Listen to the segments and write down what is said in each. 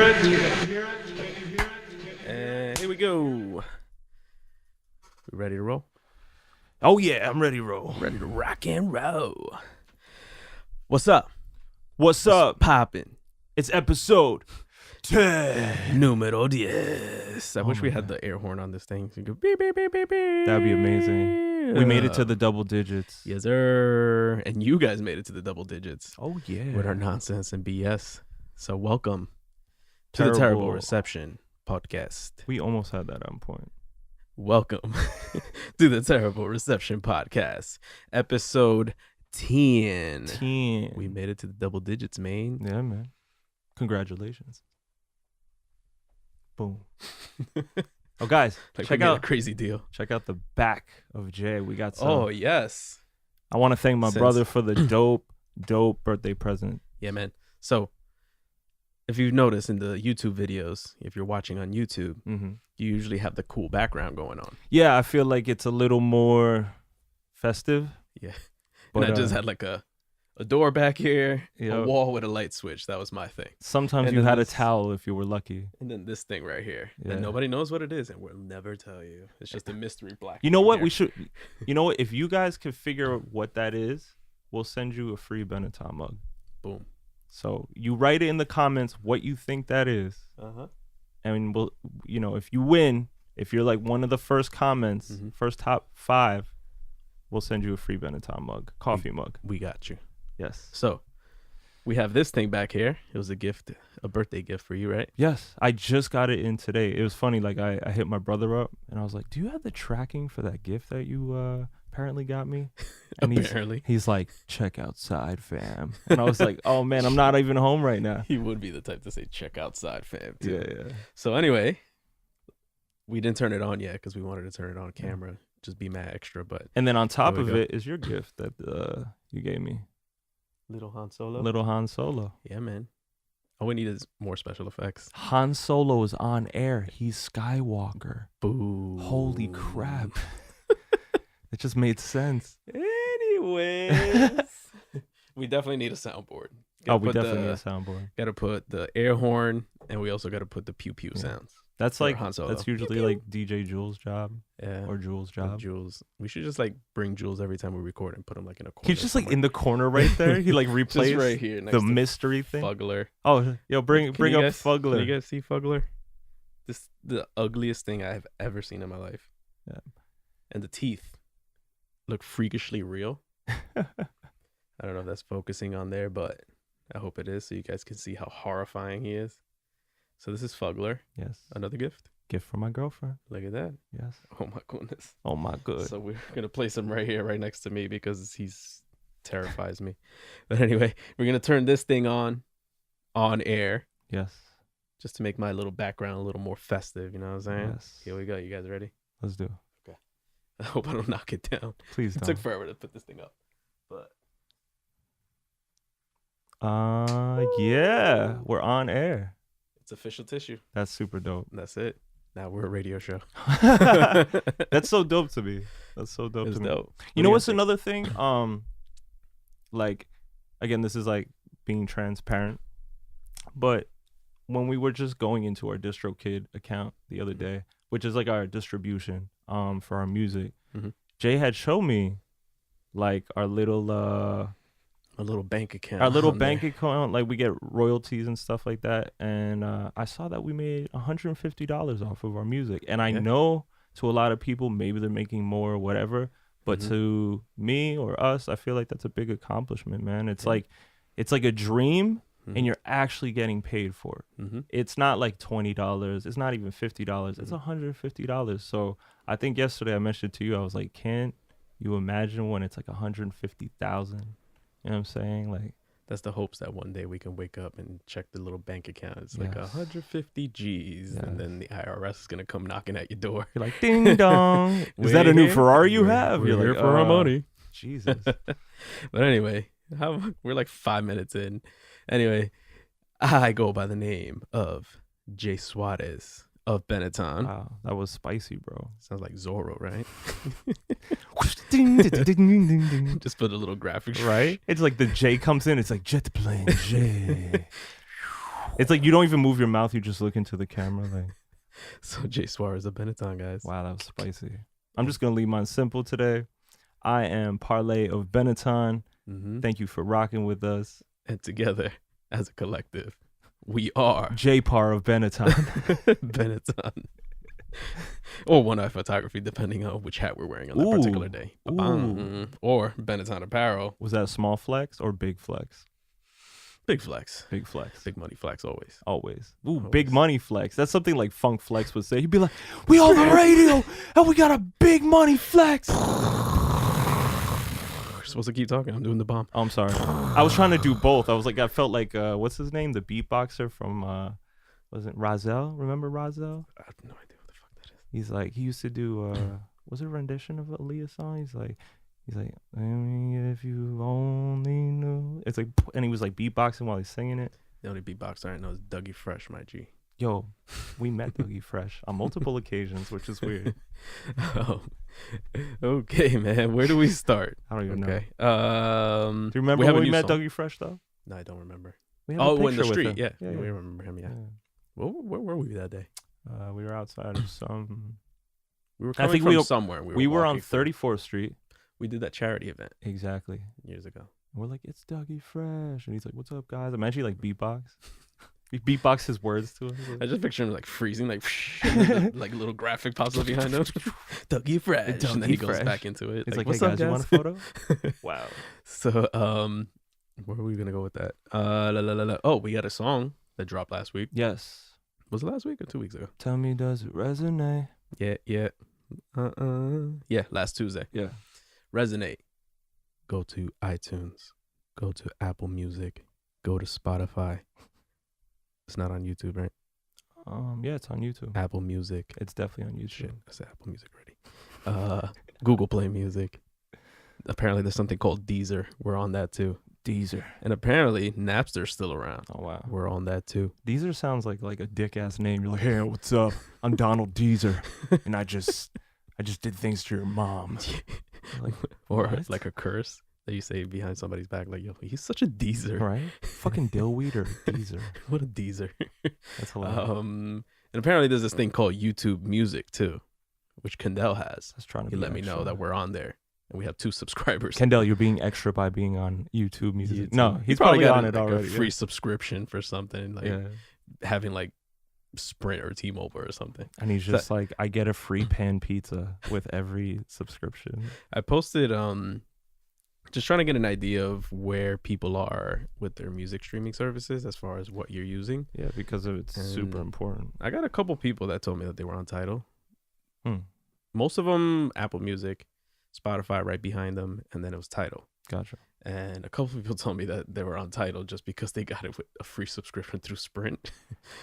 And here we go. We ready to roll? Oh yeah, I'm ready to roll. Ready to rock and roll. What's up? What's up? Poppin'? It's episode 10. Numero 10. I wish we had man. the air horn on this thing. So you go beep, beep, beep, beep, beep. That'd be amazing. We made it to the double digits. Yes, sir. And you guys made it to the double digits Oh yeah. with our nonsense and BS. So welcome to the Terrible Reception podcast. We almost had that on point. Welcome to the Terrible Reception podcast, episode 10. 10. We made it to the double digits, man. Yeah, man. Congratulations. Boom. Oh, guys, Like check we made a out crazy deal. check out the back of Jay. We got some. Oh yes, I want to thank my Since- brother for the dope birthday present. yeah, man. So, if you've noticed in the YouTube videos, if you're watching on YouTube, Mm-hmm. you usually have the cool background going on. Yeah, I feel like it's a little more festive. Yeah, But, and I just had like a door back here, yeah. a wall with a light switch. That was my thing. Sometimes and you then had a this- towel if you were lucky. And then this thing right here, Yeah. and nobody knows what it is, and we'll never tell you. It's just a mystery black. You know thing what? here. We should. You know what? If you guys could figure out what that is, we'll send you a free Benetton mug. Boom. So you write it in the comments what you think that is, and we'll. You know, if you win, if you're like one of the first comments, Mhm. first top 5, we'll send you a free Benetton mug, coffee mug. We got you. Yes. So, we have this thing back here. It was a gift, a birthday gift for you, right? Yes, I just got it in today. It was funny. Like I hit my brother up and I was like, "Do you have the tracking for that gift that you apparently got me?" And Apparently. he's like, "Check outside, fam." And I was like, "Oh man, I'm not even home right now." He would be the type to say, check outside, fam, too. Yeah. So, anyway, we didn't turn it on yet because we wanted to turn it on camera. Just be mad extra, but And then on top There we of go. it is your gift that you gave me, little Han Solo. little Han Solo. Yeah, man. All we need is more special effects. Han Solo is on air. He's Skywalker. Boo. Holy crap! It just made sense. Anyways, we definitely need a soundboard. Oh, we definitely need a soundboard. Got to put the air horn, and we also got to put the pew pew Yeah. sounds. That's For like Han Solo. that's usually like DJ Jules' job Yeah. or Jules' Or job. Jules. We should just like bring Jules every time we record and put him like in a corner. He's just like somewhere. in the corner right there. He like just replays right here next the to mystery thing. Fuggler. Oh, yo, bring Can you up guys- Fuggler. Can you guys see Fuggler? This the ugliest thing I have ever seen in my life. Yeah. And the teeth look freakishly real. I don't know if that's focusing on there, but I hope it is so you guys can see how horrifying he is. So this is Fuggler. Yes. Another gift. Gift for my girlfriend. Look at that. Yes. Oh my goodness. Oh my good. So we're gonna place him right here, right next to me, because he's terrifies me. But anyway, we're gonna turn this thing on air, Yes. just to make my little background a little more festive. You know what I'm saying? Yes. Here we go. You guys ready? Let's do it. I hope I don't knock it down. Please It don't. took forever to put this thing up, but Yeah, we're on air. it's official tissue. That's super dope. And that's it. Now we're a radio show. That's so dope to me. That's so dope It's to me. dope. You know what's another thing? Like, again, this is like being transparent, but when we were just going into our DistroKid account the other day, which is like our distribution for our music, Mhm. Jay had shown me like our little a little bank account? our little on bank there. account, like we get royalties and stuff like that, and I saw that we made $150 off of our music, and I Yeah. know to a lot of people maybe they're making more or whatever, but Mhm. to me or us, I feel like that's a big accomplishment, man. It's Yeah. like it's like a dream, Mhm. and you're actually getting paid for it. Mhm. It's not like $20, it's not even $50, it's Mhm. $150. So I think yesterday I mentioned to you, I was like, can't you imagine when it's like 150,000? You know what I'm saying? Like, That's the hopes that one day we can wake up and check the little bank account. It's like Yes. 150 G's, and then the IRS is gonna come knocking at your door. you're like, ding dong. Is that a new Ferrari you have? We're You're here like, for our money. Jesus. But anyway, we're like 5 minutes in. Anyway, I go by the name of Jay Suarez of Benetton. Wow, that was spicy, bro. Sounds like Zorro, right? Ding, ding, ding, ding, ding, ding. Just put a little graphic. Right? It's like the J comes in. It's like jet plane J. It's like you don't even move your mouth. You just look into the camera. Like, So Jay Suarez of Benetton, guys. wow, that was spicy. I'm just gonna leave mine simple today. I am Parlay of Benetton. Mm-hmm. Thank you for rocking with us. And together, as a collective, we are J-Par of Benetton. Benetton. Or One Eye Photography, depending on which hat we're wearing on that Ooh. particular day. Ooh. Or Benetton Apparel. Was that a small flex or big flex? Big flex. Big flex. Big money flex always. Always. Ooh, Always. big money flex. That's something like Funk Flex would say. He'd be like, we on the radio and we got a big money flex. We're supposed to keep talking. I'm doing the bomb. Oh, I'm sorry. I was trying to do both. I was like, I felt like, what's his name? The beatboxer from, was it Rozelle? Remember Rozelle? I have no idea what the fuck that is. He's like, he used to do, was it a rendition of Aaliyah song? He's like, I mean, if you only knew. It's like, and he was like beatboxing while he's singing it. The only beatboxer I know is Dougie Fresh, my G. Yo, we met Dougie Fresh on multiple occasions, which is weird. Okay, man. Where do we start? I don't even know. Okay. Do you remember have a when we new met song. Dougie Fresh though? No, I don't remember. We have a Oh, in the picture with street. him. Yeah. Yeah, We yeah. remember him. Yeah. Where were we that day? We were outside of some. We were I coming think from we- somewhere. We were on walking through. 34th Street. We did that charity event Exactly. years ago. We're like, it's Dougie Fresh, and he's like, "What's up, guys?" I'm actually like beatbox. He beatbox his words to us. I just picture him like freezing, like like a little graphic pops up behind him. Dougie Fresh, and then he Dougie goes Fresh. back into it. He's like, "What's "Hey up, guys, you want a photo?" Wow. So, where are we gonna go with that? Oh, we got a song that dropped last week. Yes. Was it last week or 2 weeks ago? Tell me, does it resonate? Yeah. Yeah, last Tuesday. Yeah. Resonate. Go to iTunes. Go to Apple Music. Go to Spotify. It's not on YouTube, right? Yeah, it's on YouTube. Apple Music. It's definitely on YouTube. Shit, I said Apple Music already. Google Play Music. Apparently, there's something called Deezer. We're on that too. Deezer. And apparently, Napster's still around. Oh wow. We're on that too. Deezer sounds like a dick ass name. You're like, "Hey, what's up? I'm Donald Deezer, and I just did things to your mom." Like, Or what? like a curse that you say behind somebody's back, like, "Yo, he's such a Deezer." right? Fucking Dillweed or Deezer. What a Deezer. That's hilarious. And apparently, there's this thing called YouTube Music too, which Kendall has. That's trying to He be let me know extra. that we're on there, and we have 2 subscribers. Kendall, you're being extra by being on YouTube Music. YouTube. No, He he's probably got on it like already. a free subscription for something, like yeah. having like Sprint or T-Mobile or something. And he's just like, I get a free pan pizza with every subscription. I posted just trying to get an idea of where people are with their music streaming services as far as what you're using. Yeah, because it's super And- important. I got a couple people that told me that they were on Tidal. Hmm. Most of them Apple Music, Spotify right behind them, and then it was Tidal. Gotcha. And a couple people told me that they were on Tidal just because they got it with a free subscription through Sprint.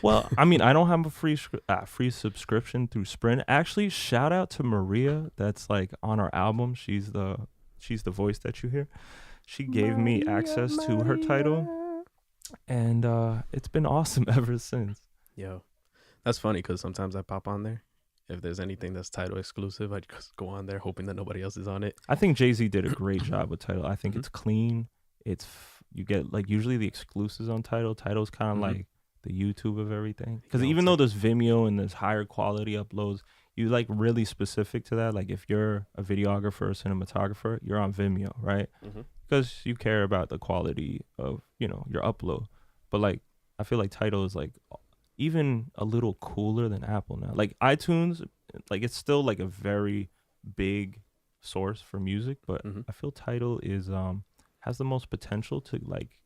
Well, I mean, I don't have a free subscription through Sprint. Actually, shout out to Maria. That's like on our album. She's the voice that you hear. She gave me access to her Tidal, and it's been awesome ever since. Yo, that's funny because sometimes I pop on there. If there's anything that's Tidal exclusive, I just go on there hoping that nobody else is on it. I think Jay-Z did a great job with Tidal. I think Mhm. it's clean. You get like usually the exclusives on Tidal. Tidal's kind of Mhm. like the YouTube of everything. Because Yeah, even it's though like- there's Vimeo and there's higher quality uploads, you like really specific to that. Like if you're a videographer or cinematographer, you're on Vimeo, right? Mhm. Because you care about the quality of your upload. But like I feel like Tidal is like even a little cooler than Apple now. Like iTunes, like it's still like a very big source for music, but Mhm. I feel Tidal is has the most potential to like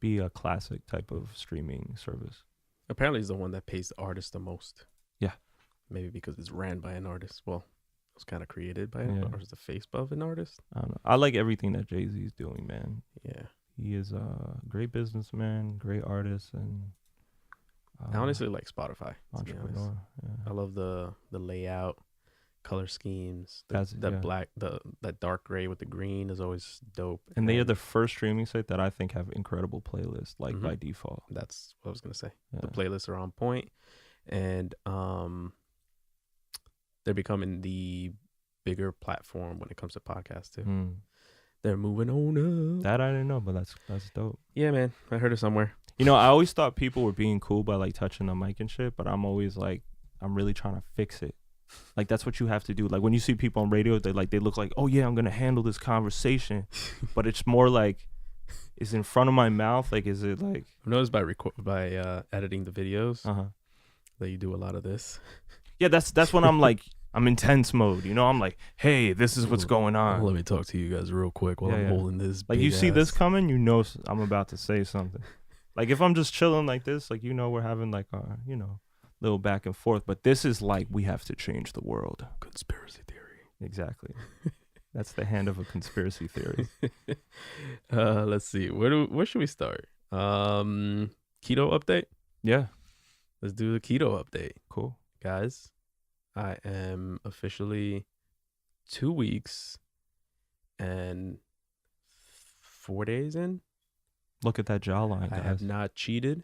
be a classic type of streaming service. Apparently, it's the one that pays the artist the most. Yeah. Maybe because it's ran by an artist. Well, it was kind of created by an Yeah. artist, or is the face of an artist. I don't know. I like everything that Jay-Z is doing, man. Yeah. He is a great businessman, great artist, and I honestly like Spotify, to be honest. entrepreneur. I Yeah. love the layout, color schemes. That's- That yeah. black, that dark gray with the green is always dope. And they are the first streaming site that I think have incredible playlists, like Mhm. by default. That's what I was gonna say. Yeah. The playlists are on point, and they're becoming the bigger platform when it comes to podcasts too. Mm. They're moving on up. That I didn't know, but that's dope. Yeah, man, I heard it somewhere. You know, I always thought people were being cool by like touching the mic and shit, but I'm always like, I'm really trying to fix it. Like that's what you have to do. Like when you see people on radio, they look like, oh yeah, I'm gonna handle this conversation, but it's more like, is it in front of my mouth? Like, is it like? I've noticed by editing the videos Uh huh. that you do a lot of this. Yeah, that's when I'm like, I'm intense mode. You know, I'm like, hey, this is what's going on. Let me talk to you guys real quick while I'm holding this. Like you see this ass- coming, you know I'm about to say something. Like if I'm just chilling like this, like you know we're having like a little back and forth, but this is like we have to change the world. Conspiracy theory. Exactly. That's the hand of a conspiracy theory. Let's see. Where should we start? Keto update. Yeah. Let's do the keto update, Cool. guys. I am officially 2 weeks and 4 days in. Look at that jawline, I guys. have not cheated.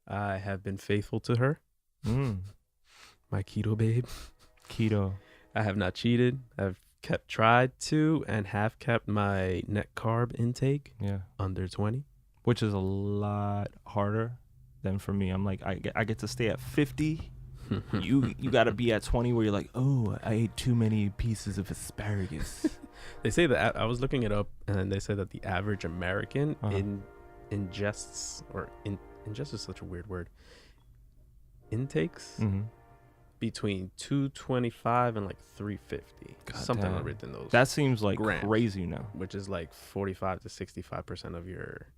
I have been faithful to her, my keto babe. Keto. I have not cheated. I've tried to and have kept my net carb intake Yeah. under 20. Which is a lot harder than for me. I'm like, I get to stay at 50. You got to be at 20 where you're like, oh, I ate too many pieces of asparagus. They say that I was looking it up, and they said that the average American ingests, or ingest is such a weird word, intakes between 225 and like 350. Something damn. within those. That seems like grams, crazy now. which is like 45 to 65% of your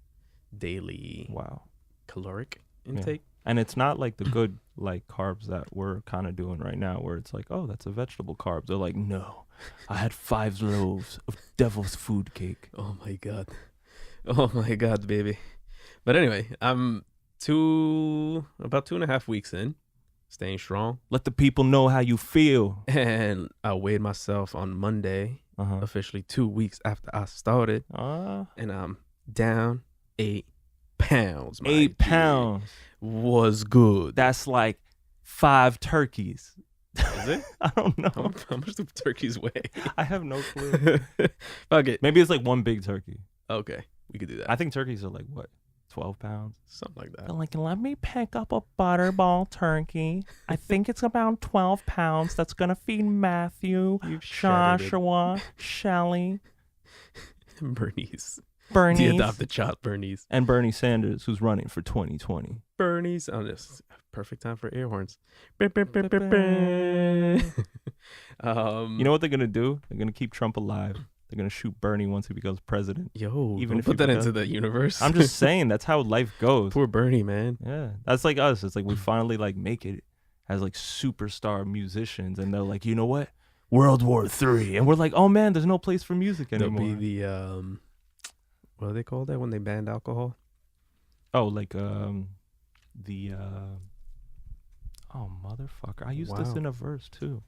daily Wow. caloric intake. And it's not like the good like carbs that we're kind of doing right now where it's like, oh, that's a vegetable carb. They're like, no, I had 5 loaves of devil's food cake. Oh my God. Oh my God, baby. But anyway, I'm about 2.5 weeks in, staying strong. Let the people know how you feel. And I weighed myself on Monday, officially 2 weeks after I started. And I'm down 8 pounds. 8 pounds. Was good. That's like 5 turkeys. Is it? I don't know. How much do turkeys weigh? I have no clue. Fuck it. Maybe it's like one big turkey. Okay, we could do that. I think turkeys are like, what, 12 pounds? Something like that. They're like, let me pick up a butterball turkey. I think it's about 12 pounds. That's going to feed Matthew, Joshua, Shelly, Bernice. Bernice. The adopted child, Bernice. And Bernie Sanders, who's running for 2020. Bernice. Oh, this perfect time for air horns. You know what they're going to do? They're going to keep Trump alive. They're going to shoot Bernie once he becomes president. Yo, Even if put that he into the universe. I'm just saying, that's how life goes. Poor Bernie, man. Yeah. That's like us. It's like we finally like make it as like superstar musicians. And they're like, you know what? World War III. And we're like, oh man, there's no place for music anymore. There'll be the, what do they call that when they banned alcohol? Oh, like oh motherfucker. I used this in a verse too.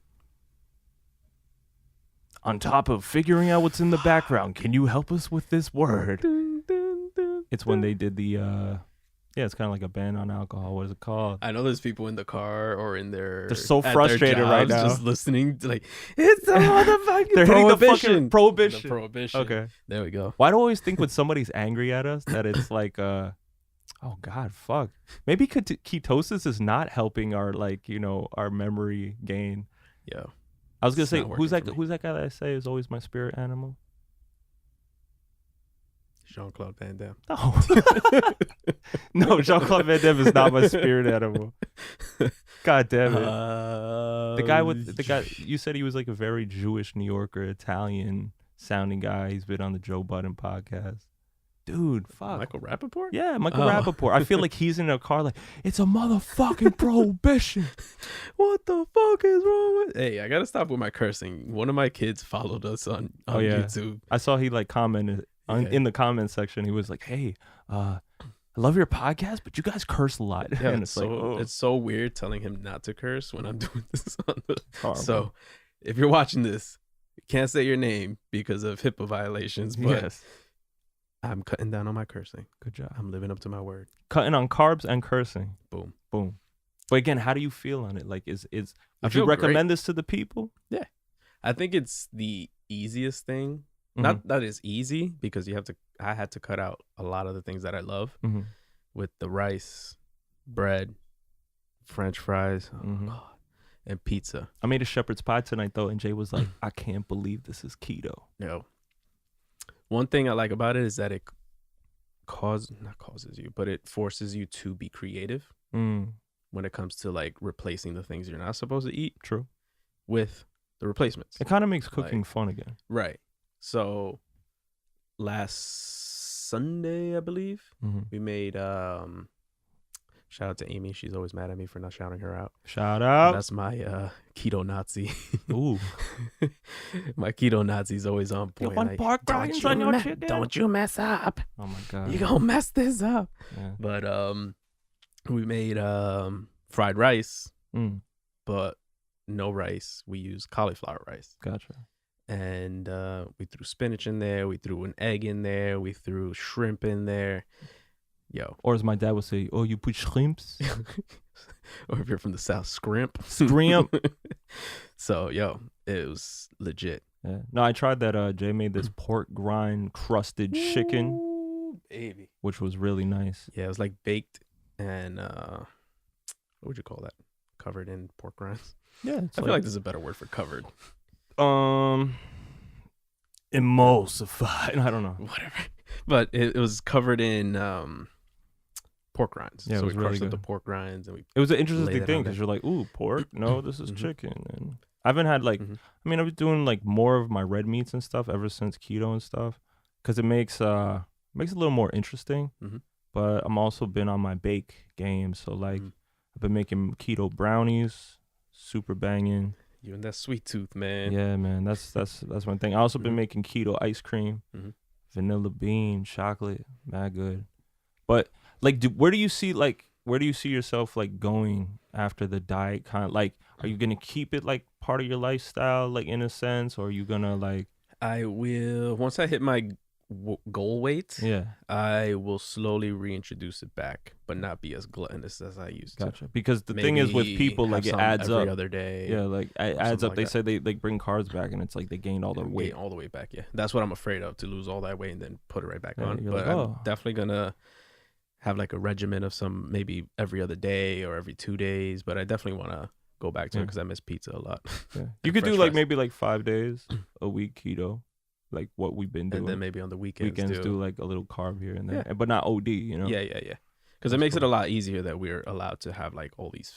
On top of figuring out what's in the background, can you help us with this word? It's when they did the it's kind of like a ban on alcohol. What is it called? I know there's people in the car or in they're so frustrated right now, just listening to like, it's the motherfucking they're hitting prohibition. the fucking prohibition. The prohibition. Okay, there we go. Why do I always think when somebody's angry at us that it's like oh god, fuck, maybe ketosis is not helping our like our memory gain. Yeah, I was gonna It's say, not who's working for that guy that I say is always my spirit animal? Jean-Claude Van Damme. No, Jean-Claude Van Damme is not my spirit animal. God damn it. The guy you said he was like a very Jewish New Yorker, Italian sounding guy. He's been on the Joe Budden podcast. Dude, fuck. Michael Rappaport? Yeah, Michael Rappaport. I feel like he's in a car like, it's a motherfucking prohibition. What the fuck is wrong with? Hey, I gotta stop with my cursing. One of my kids followed us on YouTube. I saw he like commented in the comment section. He was like, hey, I love your podcast, but you guys curse a lot. Yeah, and it's it's so weird telling him not to curse when I'm doing this on the horrible. So if you're watching this, you can't say your name because of HIPAA violations, but yes. I'm cutting down on my cursing. Good job. I'm living up to my word. Cutting on carbs and cursing. Boom. Boom. But again, how do you feel on it? Like, would you feel recommend this to the people? Yeah. I think it's the easiest thing. Mm-hmm. Not that it's easy because you have to I had to cut out a lot of the things that I love Mm-hmm. with the rice, bread, French fries, oh Mhm. God, and pizza. I made a shepherd's pie tonight though, and Jay was like, "I can't believe this is keto." One thing I like about it is that it not causes you, but it forces you to be creative Mm, when it comes to like replacing the things you're not supposed to eat true. with the replacements. It kind of makes cooking fun again. Right. So last Sunday, I believe, Mm-hmm. we made shout out to Amy. She's always mad at me for not shouting her out. Shout out. That's my keto Nazi. Ooh. My keto Nazi's always on point. want pork rinds on your chicken? Don't you mess up. Oh my god. You gonna mess this up. Yeah. But we made fried rice, but no rice. We used cauliflower rice. Gotcha. And we threw spinach in there. We threw an egg in there. We threw shrimp in there. Yo. Or as my dad would say, "Oh, you put shrimps." Or if you're from the South, scrimp. Scrimp. So, yo, it was legit. Yeah. No, I tried that. Jay made this pork rind crusted chicken, Ooh, baby. which was really nice. Yeah, it was like baked and what would you call that? Covered in pork rinds. Yeah. It's I feel like there's a better word for covered. Emulsified. I don't know. Whatever. But it was covered in pork rinds. Yeah, it so was we crushed really up the good. pork rinds and we It was an Lay interesting that thing on because there. you're like, "Ooh, pork? No, this is Mhm. chicken." And I haven't had like, Mhm. I mean, I was doing like more of my red meats and stuff ever since keto and stuff, because it makes it a little more interesting. Mhm. But I'm also been on my bake game, so like Mhm. I've been making keto brownies, super banging. you and that sweet tooth, man. Yeah, man, that's one thing. I also been Mhm. making keto ice cream, Mhm. vanilla bean, chocolate, mad good. But like, where do you see yourself like going after the diet? Kind of like, are you gonna keep it like part of your lifestyle, like in a sense, or are you gonna like, I will, once I hit my goal weight, yeah, I will slowly reintroduce it back, but not be as gluttonous as I used to. gotcha? Because the thing is with Maybe people, have like it some adds every up. other day. Yeah, like it or adds something up. like They that. say they like bring carbs back, and it's like they gained all the And weight. gain all the way back. Yeah, that's what I'm afraid of, to lose all that weight and then put it right back Yeah, on. you're But like, I'm oh. definitely gonna have like a regimen of some, maybe every other day or every 2 days. But I definitely want to go back to it Yeah. because I miss pizza a lot. Yeah. You could do French like fries. maybe like 5 days a week keto, like what we've been doing. And then maybe on the weekends, do like a little carb here and there, Yeah. but not OD, you know? Yeah. Because it That's makes it cool. a lot easier that we're allowed to have like all these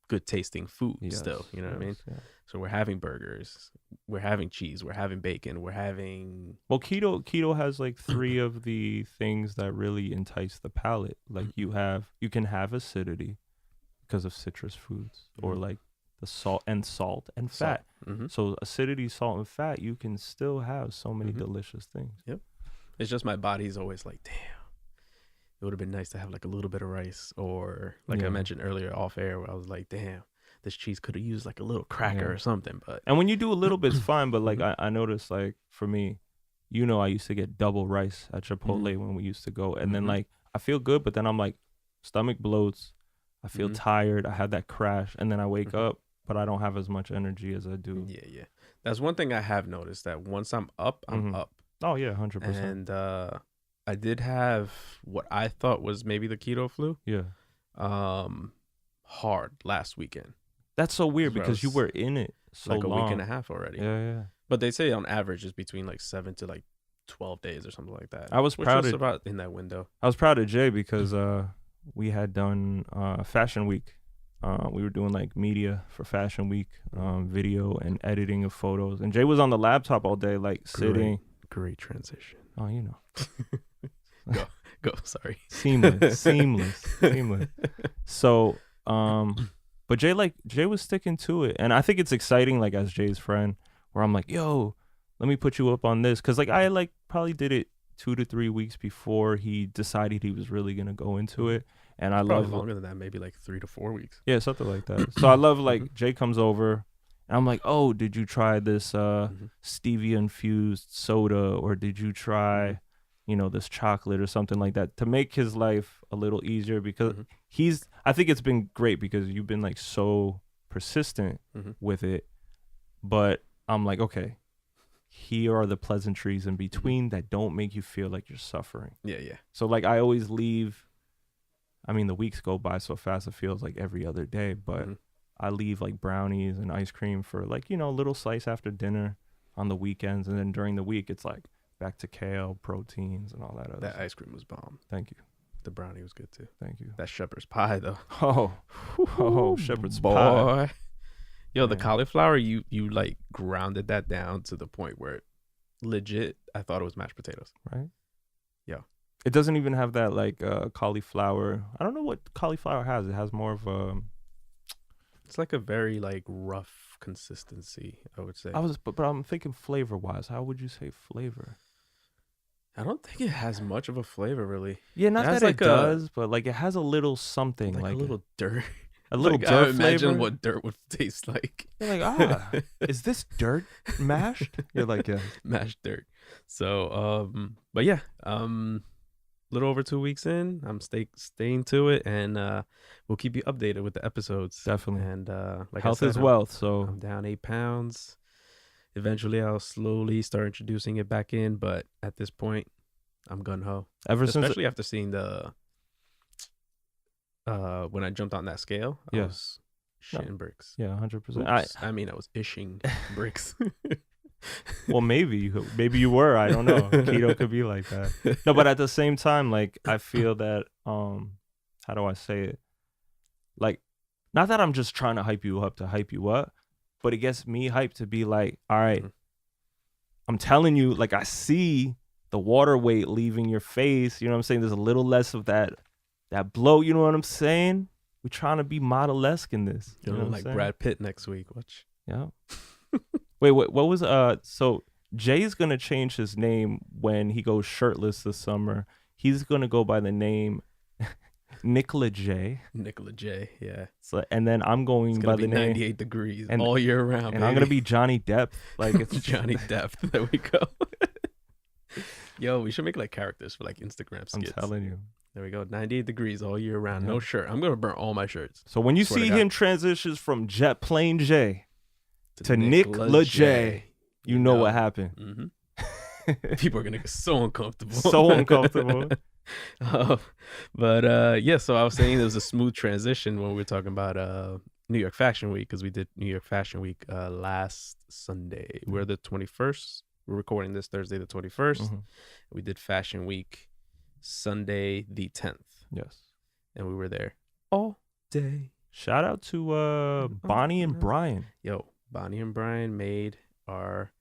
good tasting food still. You know what I mean? Yes, yeah. So we're having burgers, we're having cheese, we're having bacon, we're having Well, keto has like 3 of the things that really entice the palate. Like you can have acidity because of citrus foods, or Mhm. like the salt and fat. Mm-hmm. So acidity, salt, and fat, you can still have so many Mhm. delicious things. It's just my body's always like, damn, it would have been nice to have like a little bit of rice, or like I Yeah. mentioned earlier off air, where I was like, damn, this cheese could have used like a little cracker Yeah. or something. But And when you do a little bit, it's fine. But like Mhm. I noticed, like for me, I used to get double rice at Chipotle Mhm. when we used to go, and then Mhm. like I feel good, but then I'm like, stomach bloats. I feel Mhm. tired. I had that crash, and then I wake Mhm. up, but I don't have as much energy as I do. yeah, that's one thing I have noticed, that once I'm up, I'm Mhm. up. Oh yeah, 100%. And I did have what I thought was maybe the keto flu Yeah, hard last weekend. that's so weird That's where I because you was were in it so like a long. week and a half already. Yeah, yeah. But they say on average it's between like 7 to like 12 days or something like that. I was which proud was of- about in that window. I was proud of Jay because we had done Fashion Week. We were doing like media for Fashion Week, video and editing of photos. And Jay was on the laptop all day, like sitting. Great transition. Oh, you know, Go. Sorry. seamless. So, but Jay was sticking to it, and I think it's exciting. Like as Jay's friend, where I'm like, yo, let me put you up on this, because like I like probably did it 2 to 3 weeks before he decided he was really gonna go into it, and I Probably love longer than that, maybe like 3 to 4 weeks. Yeah, something like that. So I love like Mhm. Jay comes over and I'm like, oh, did you try this Mhm. stevia infused soda, or did you try, this chocolate or something like that, to make his life a little easier, because Mhm. I think it's been great because you've been like so persistent Mhm. with it. But I'm like, okay, here are the pleasantries in between that don't make you feel like you're suffering. Yeah. So like I always leave, I mean the weeks go by so fast it feels like every other day, but Mhm. I leave like brownies and ice cream for like, a little slice after dinner on the weekends, and then during the week it's like back to kale, proteins, and all that other That stuff. ice cream was bomb. Thank you. The brownie was good too. Thank you. That shepherd's pie though. Oh, shepherd's boy. pie. Yo, the Man. cauliflower, you like grounded that down to the point where legit I thought it was mashed potatoes. Right? Yeah. It doesn't even have that like cauliflower. I don't know what cauliflower has. It has more of a It's like a very like rough consistency, I would say. but I'm thinking flavor wise. How would you say flavor? I don't think it has much of a flavor really. Yeah, not It has that like it a- does, but like it has a little something, Like like a little dirt. a little Like, dirt I imagine flavor. what dirt would taste like. You're like, is this dirt mashed? You're like, yeah. Mashed dirt. So but yeah, little over 2 weeks in, I'm staying to it, and we'll keep you updated with the episodes. Definitely. And like Health I said, is wealth. So I'm down 8 pounds. Eventually I'll slowly start introducing it back in, but at this point I'm gun ho. ever since Especially after seeing the when I jumped on that scale, I Yeah. was shitting bricks. yeah, 100%. Oops. I mean I was ishing bricks. Well, maybe you were. I don't know. Keto could be like that. No, but at the same time, like I feel that how do I say it? Like, not that I'm just trying to hype you up, but it gets me hyped to be like, all right, Mhm. I'm telling you, like I see the water weight leaving your face. You know what I'm saying? There's a little less of that blow. You know what I'm saying? We're trying to be model-esque in this. You know what I'm like saying? Brad Pitt next week. Watch. Yeah. Wait, what was so Jay's gonna change his name when he goes shirtless this summer. He's gonna go by the name Nicola J. Nicola J. Yeah. So, and then I'm going It's by gonna the be name 98 degrees and- all year round. and I'm gonna be Johnny Depp. Like it's Johnny Depp. There we go. Yo, we should make like characters for like Instagram I'm skits. telling you. There we go. 98 degrees all year round. Yeah. No shirt. I'm gonna burn all my shirts. So when you Swear to see God. him transitions from Jet Plain J to Nicola J, you know what happened. Mm-hmm. People are gonna get so uncomfortable. So uncomfortable. But yeah, so I was saying there was a smooth transition when we were talking about New York Fashion Week, because we did New York Fashion Week last Sunday. We're the 21st. We're recording this Thursday the 21st. Mhm. We did Fashion Week Sunday the 10th, Yes. and we were there all day. Shout out to Bonnie and Brian. Yo, Bonnie and Brian made our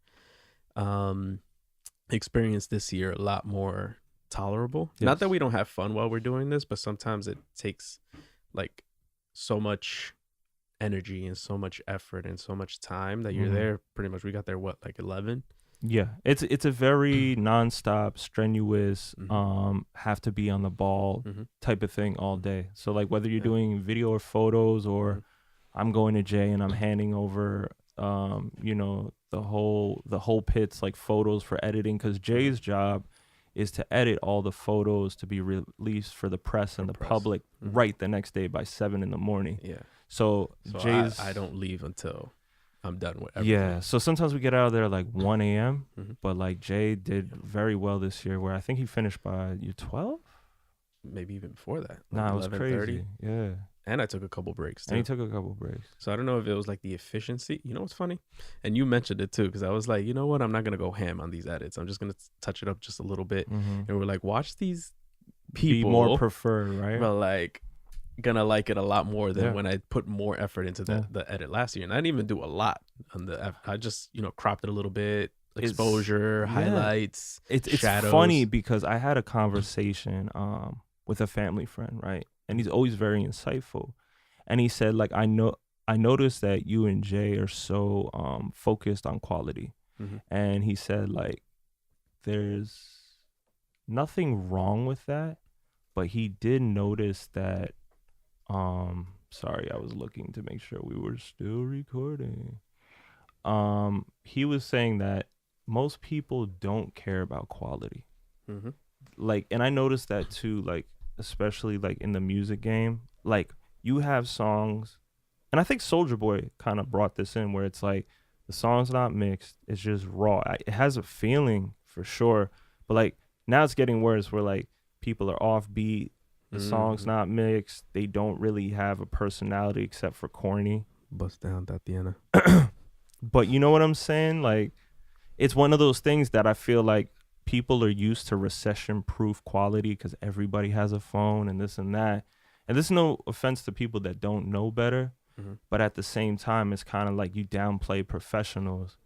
experience this year a lot more tolerable. Not Yes. that we don't have fun while we're doing this, but sometimes it takes like so much energy and so much effort and so much time that you're Mhm. there. Pretty much, we got there like 11. Yeah, it's a very nonstop, strenuous, Mhm. have to be on the ball Mhm. type of thing all day. So like whether you're Yeah. doing video or photos, or Mhm. I'm going to Jay and I'm handing over, the whole pit's like photos for editing, because Jay's job is to edit all the photos to be released for the press and For the press. public Mhm. right the next day by 7 a.m. Yeah. So So Jay's I don't leave until I'm done with everything. yeah. So sometimes we get out of there like 1 a.m. Mhm. But like Jay did very well this year, where I think he finished by 12. Maybe even before that. Like Nah, it was 11:30. crazy. Yeah, And I took a couple breaks too. and he took a couple breaks. So I don't know if it was like the efficiency. You know what's funny? And you mentioned it too, because I was like, you know what? I'm not going to go ham on these edits. I'm just going to touch it up just a little bit. Mm-hmm. And we're like, watch these Be people. more preferred, right? But like, gonna like it a lot more than Yeah. when I put more effort into the edit last year. And I didn't even do a lot on I just, cropped it a little bit. It's- Exposure, yeah. highlights. It's shadows. funny because I had a conversation with a family friend, right? And he's always very insightful. And he said, like, I noticed that you and Jay are so focused on quality. Mhm. And he said, like, there's nothing wrong with that, but he did notice that sorry, I was looking to make sure we were still recording. He was saying that most people don't care about quality. Mhm. Like, and I noticed that too, like, especially like in the music game, like you have songs, and I think Soulja Boy kind of brought this in, where it's like The song's not mixed. It's just raw. It has a feeling for sure, but like now it's getting worse. Where like people are offbeat. The song's not mixed. They don't really have a personality except for corny. Bust down Tatiana. But you know what I'm saying? Like, it's one of those things that I feel like people are used to recession-proof quality because everybody has a phone and this and that. And this is no offense to people that don't know better, but at the same time, it's kind of like you downplay professionals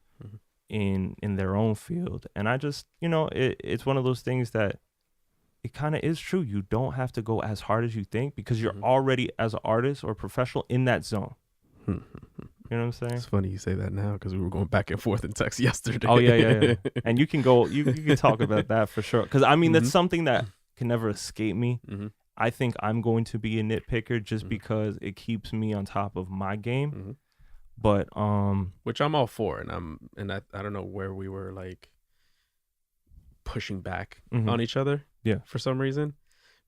in their own field. And I just, you know, it's one of those things that it kind of is true. You don't have to go as hard as you think because you're already, as an artist or professional, in that zone. You know what I'm saying? It's funny you say that now because we were going back and forth in text yesterday. Oh, yeah. And you can go, you can talk about that for sure. Because, I mean, that's something that can never escape me. I think I'm going to be a nitpicker just because it keeps me on top of my game. But which I'm all for, and I don't know where we were like pushing back on each other. Yeah. For some reason.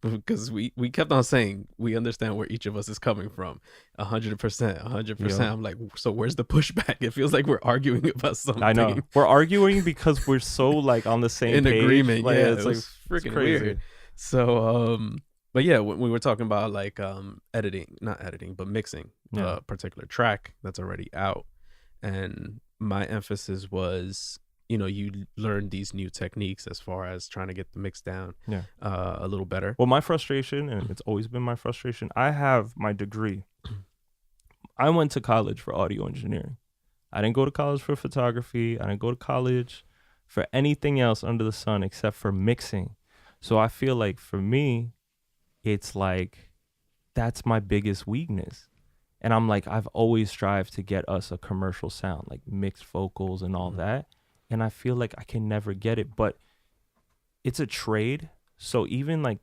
Because we kept on saying we understand where each of us is coming from 100%. I'm like, so where's the pushback? It feels like we're arguing about something. I know we're arguing because we're so like on the same in page. agreement. Like, Yeah, it's like freaking crazy. weird. So but yeah, when we were talking about like not editing but mixing a particular track that's already out, and my emphasis was, you know, you learn these new techniques as far as trying to get the mix down a little better. Well, my frustration, and it's always been my frustration, I have my degree. I went to college for audio engineering. I didn't go to college for photography. I didn't go to college for anything else under the sun except for mixing. So I feel like for me, it's like that's my biggest weakness. And I'm like, I've always strived to get us a commercial sound, like mixed vocals and all that. And I feel like I can never get it, but it's a trade. So even like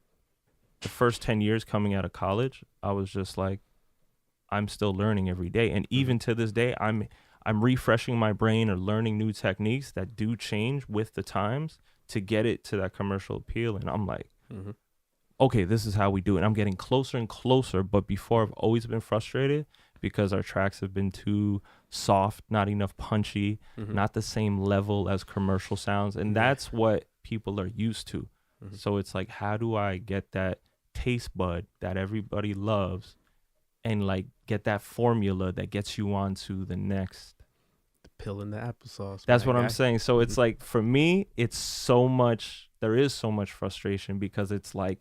the first 10 years coming out of college, I was just like, I'm still learning every day. And even to this day, I'm refreshing my brain or learning new techniques that do change with the times to get it to that commercial appeal. And I'm like, okay, this is how we do it. And I'm getting closer and closer. But before, I've always been frustrated because our tracks have been too soft, not enough punchy, not the same level as commercial sounds. And that's what people are used to. So it's like, how do I get that taste bud that everybody loves and like get that formula that gets you on to the next? The pill in the applesauce. That's what I'm saying. So it's like, for me, it's so much, there is so much frustration because it's like,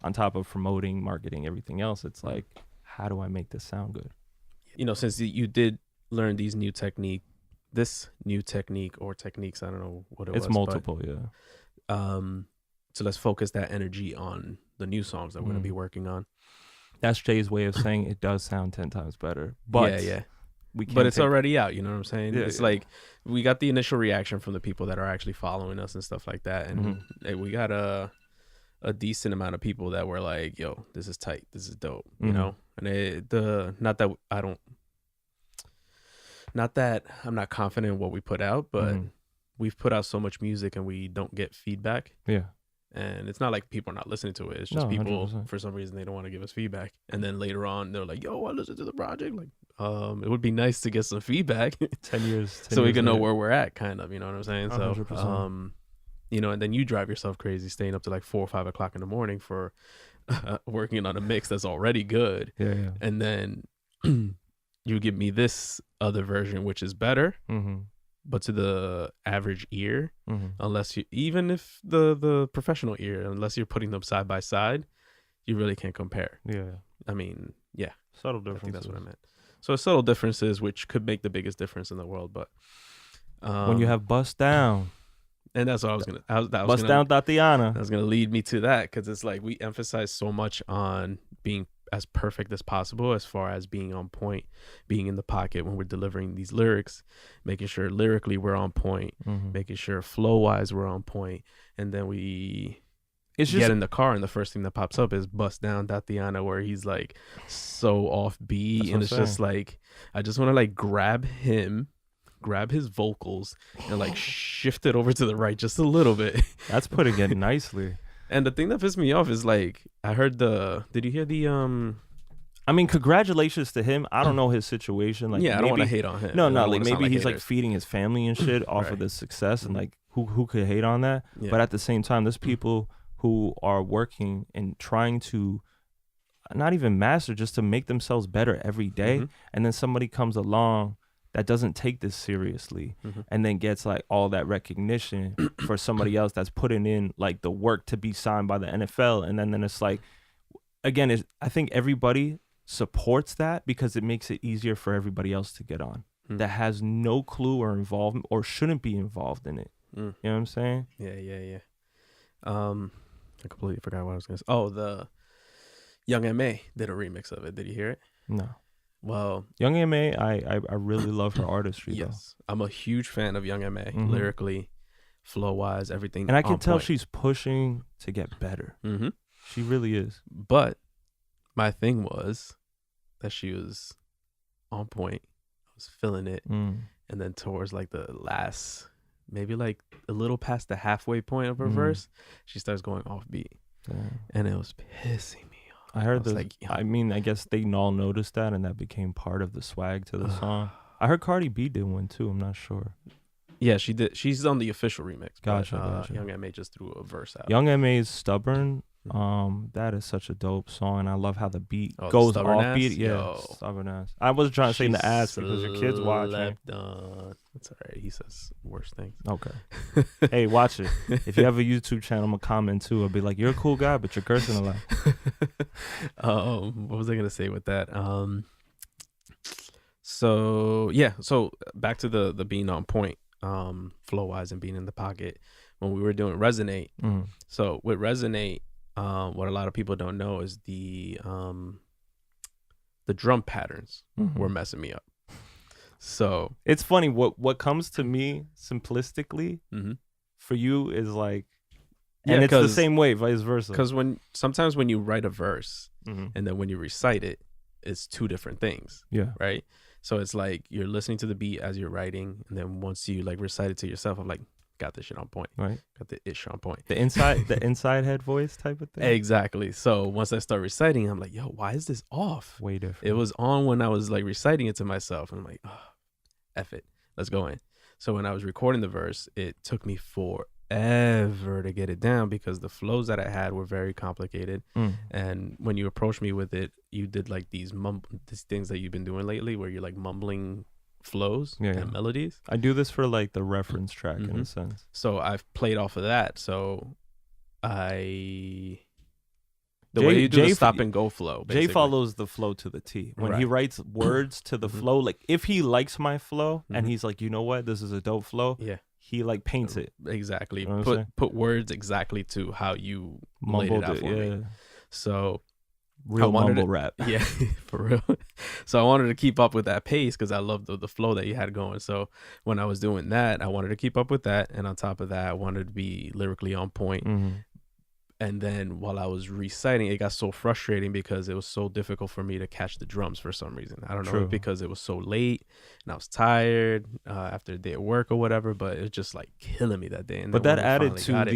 on top of promoting, marketing, everything else, it's like, how do I make this sound good? You know, since you did learn this new technique or techniques, I don't know what it was. It's multiple, yeah. So let's focus that energy on the new songs that we're going to be working on. That's Jay's way of saying it does sound 10 times better. But but it's already out, you know what I'm saying? Yeah, it's like we got the initial reaction from the people that are actually following us and stuff like that. And we got a decent amount of people that were like, yo, this is tight, this is dope, you know? And not that I'm not confident in what we put out, but we've put out so much music and we don't get feedback. Yeah. And it's not like people are not listening to it. It's just people, 100%. for some reason, they don't want to give us feedback. And then later on, they're like, yo, I listened to the project. Like, it would be nice to get some feedback 10 years. so we can know where we're at, kind of, you know what I'm saying? 100%. So, you know, and then you drive yourself crazy staying up to like 4 or 5 o'clock in the morning for working on a mix that's already good. Yeah. And then you give me this other version, which is better, but to the average ear, unless you, even if the professional ear, unless you're putting them side by side, you really can't compare. Yeah. I mean, yeah. Subtle differences. I think that's what I meant. So subtle differences, which could make the biggest difference in the world. But when you have Bust Down. And that's what I was going to, Bust Down Tatiana. That's going to lead me to that, because it's like we emphasize so much on being as perfect as possible as far as being on point, being in the pocket when we're delivering these lyrics, making sure lyrically we're on point, making sure flow wise we're on point. And then we get in the car and the first thing that pops up is Bust Down Tatiana, where he's like so off beat. And it's just like, I just want to like grab his vocals and like shift it over to the right just a little bit. That's putting it nicely. And the thing that pissed me off is like, I heard did you hear the I mean, congratulations to him. I don't know his situation. Like, yeah, I don't want to maybe hate on him. no, I no, don't like wanna sound maybe he's like haters. feeding his family and shit off Right. of this success, and Mhm. like who could hate on that? Yeah. But at the same time, there's people who are working and trying to not even master, just to make themselves better every day. Mhm. And then somebody comes along that doesn't take this seriously, Mhm. and then gets like all that recognition for somebody else that's putting in like the work to be signed by the NFL. And then it's like, again, I think everybody supports that because it makes it easier for everybody else to get on Mm. that has no clue or involvement or shouldn't be involved in it. Mm. You know what I'm saying? Yeah. I completely forgot what I was gonna say. Oh, the Young M.A. did a remix of it. Did you hear it? No. Well, Young M.A., I really love her artistry yes, I'm a huge fan of Young M.A. Mhm. Lyrically, flow wise, everything. though. And I can on tell point. she's pushing to get better. Mhm. She really is. But my thing was that she was on point. I was feeling it, Mm. and then towards like the last, maybe like a little past the halfway point of her Mhm. verse, she starts going off beat, Damn. and it was pissing me off. I heard was this. like, yo. I mean, I guess they all noticed that, and that became part of the swag to the song. I heard Cardi B did one too. I'm not sure. Yeah, she did. She's on the official remix. Gotcha, But, gotcha. Young M.A. just threw a verse out. Young M.A.'s Stubborn. Mhm. That is such a dope song, and I love how the beat Oh, the goes stubborn off ass? beat. Yeah, Yo. Stubborn ass. I wasn't trying to say in the ass because your kids watching. Slept on. That's all right. He says worse things. Okay. Hey, watch it. If you have a YouTube channel, I'm gonna comment too. I'll be like, "You're a cool guy, but you're cursing a lot." What was I gonna say with that? So yeah, so back to the being on point, flow wise and being in the pocket when we were doing Resonate. Mm. So with Resonate, what a lot of people don't know is the drum patterns Mhm. were messing me up. So It's funny what comes to me simplistically mhm. for you is like, Yeah, and it's the 'cause- same way, vice versa. because sometimes when you write a verse Mhm. and then when you recite it, it's two different things, Yeah. right? So it's like you're listening to the beat as you're writing, and then once you like recite it to yourself, I'm like, got this shit on point, Right. got the ish on point. The inside head voice type of thing. Exactly. So once I start reciting, I'm like, yo, why is this off? Way different. It was on when I was like reciting it to myself, and I'm like, oh, F it, let's go in. So when I was recording the verse, it took me forever to get it down because the flows that I had were very complicated. Mm. And when you approached me with it, you did like these things that you've been doing lately where you're like mumbling flows Yeah, and yeah. melodies. I do this for like the reference track in a Mhm. sense. So I've played off of that. So the Jay- way you do Jay- the stop and go flow. Jay basically. follows the flow to the T. When he Right. writes words to the Mhm. flow, like if he likes my flow and Mhm. he's like, you know what, this is a dope flow, Yeah. he like paints it, Exactly. You know what I'm saying? Put words exactly to how you laid mumbled it out it. for Yeah, me. So real wanted mumble it- rap. yeah, for real. So I wanted to keep up with that pace because I loved the flow that you had going. So when I was doing that, I wanted to keep up with that, and on top of that, I wanted to be lyrically on point. Mhm. And then while I was reciting, it got so frustrating because it was so difficult for me to catch the drums for some reason. I don't know True. if because it was so late and I was tired after a day of work or whatever, but it was just like killing me that day. And But then that when we added finally to got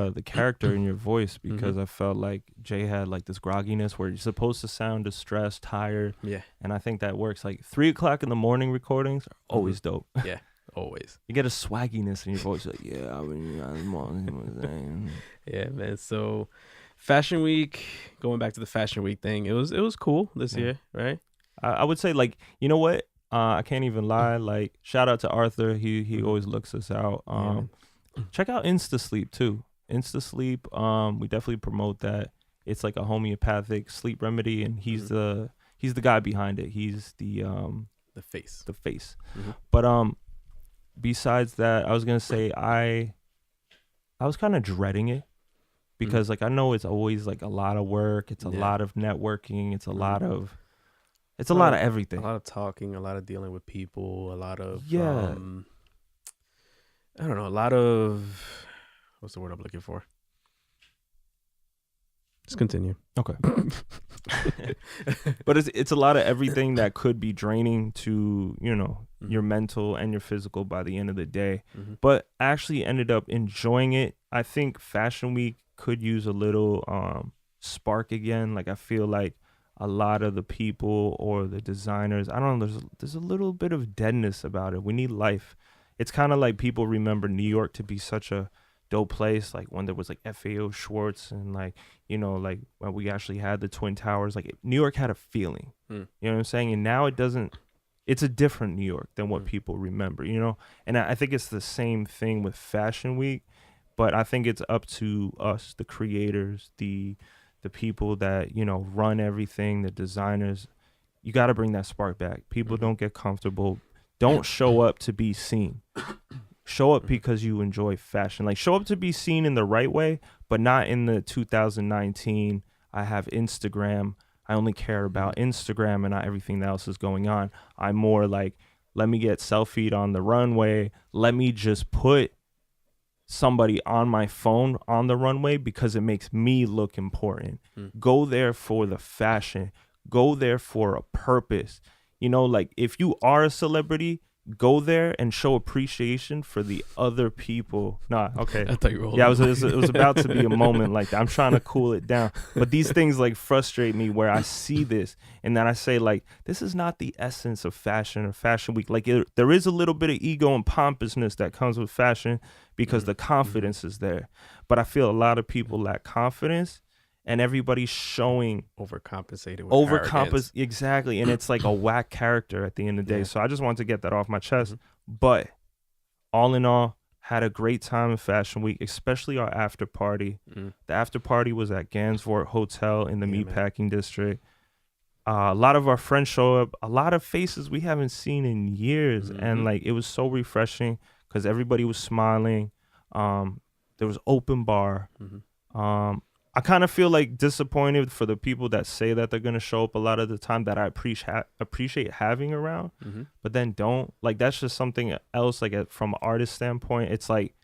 it- the character in your voice Mm-hmm. because I felt like Jay had like this grogginess where you're supposed to sound distressed, tired, yeah, and I think that works. Like 3:00 in the morning recordings are always dope. always. You get a swagginess in your voice, like yeah, I mean, Yeah, man. So Fashion Week, going back to the Fashion Week thing, it was cool this Yeah. year, right? I would say like, you know what? I can't even lie. Like shout out to Arthur. He always looks us out. Yeah, man. Check out Insta Sleep too. Insta Sleep. We definitely promote that. It's like a homeopathic sleep remedy, and he's the guy behind it. He's the face. face. Mhm. But besides that, I was gonna say I was kind of dreading it because like I know it's always like a lot of work. It's a Yeah. lot of networking. It's a Mhm. lot of a lot of everything. A lot of talking, a lot of dealing with people, a lot of Yeah. I don't know, a lot of what's the word I'm looking for? Just continue. Okay. But it's a lot of everything that could be draining to, you know, your mental and your physical by the end of the day. Mhm. But I actually ended up enjoying it. I think Fashion Week could use a little spark again. Like I feel like a lot of the people or the designers, I don't know, there's a little bit of deadness about it. We need life. It's kind of like people remember New York to be such a dope place, like when there was like FAO Schwartz and like, you know, like when we actually had the Twin Towers, like New York had a feeling. You know what I'm saying? And now it doesn't. It's a different New York than what people remember, you know? And I think it's the same thing with Fashion Week, but I think it's up to us, the creators, the people that, you know, run everything, the designers. You got to bring that spark back. People don't get comfortable. Don't show up to be seen. Show up because you enjoy fashion. Like, show up to be seen in the right way, but not in the 2019, I have Instagram, I only care about Instagram and not everything else is going on. I'm more like, let me get selfied on the runway. Let me just put somebody on my phone on the runway because it makes me look important. Go there for the fashion. Go there for a purpose. You know, like if you are a celebrity, go there and show appreciation for the other people. Nah, okay. I thought you were Yeah, it was about to be a moment like that. I'm trying to cool it down. But these things like frustrate me where I see this and then I say like, this is not the essence of fashion or Fashion Week. Like there is a little bit of ego and pompousness that comes with fashion because the confidence is there. But I feel a lot of people lack confidence and everybody's showing overcompensated with arrogance. Exactly, and it's like a whack character at the end of the day. So I just wanted to get that off my chest. But all in all, had a great time in Fashion Week, especially our after party. The after party was at Gansevoort Hotel in the Meatpacking District. A lot of our friends show up, a lot of faces we haven't seen in years, and like it was so refreshing because everybody was smiling. There was open bar. I kind of feel like disappointed for the people that say that they're going to show up a lot of the time that I appreciate having around, but then don't. Like, that's just something else, like from an artist standpoint. It's like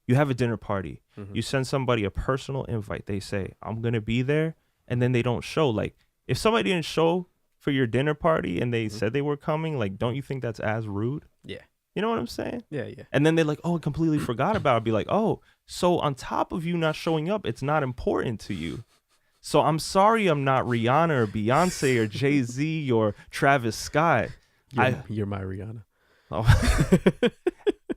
you have a dinner party. You send somebody a personal invite. They say, I'm going to be there, and then they don't show. Like, if somebody didn't show for your dinner party and they said they were coming, like, don't you think that's as rude? Yeah. You know what I'm saying? Yeah. And then they're like, oh, I completely forgot about it. I'd be like, oh, so on top of you not showing up, it's not important to you. So I'm sorry I'm not Rihanna or Beyonce or Jay-Z or Travis Scott. You're my Rihanna. Oh.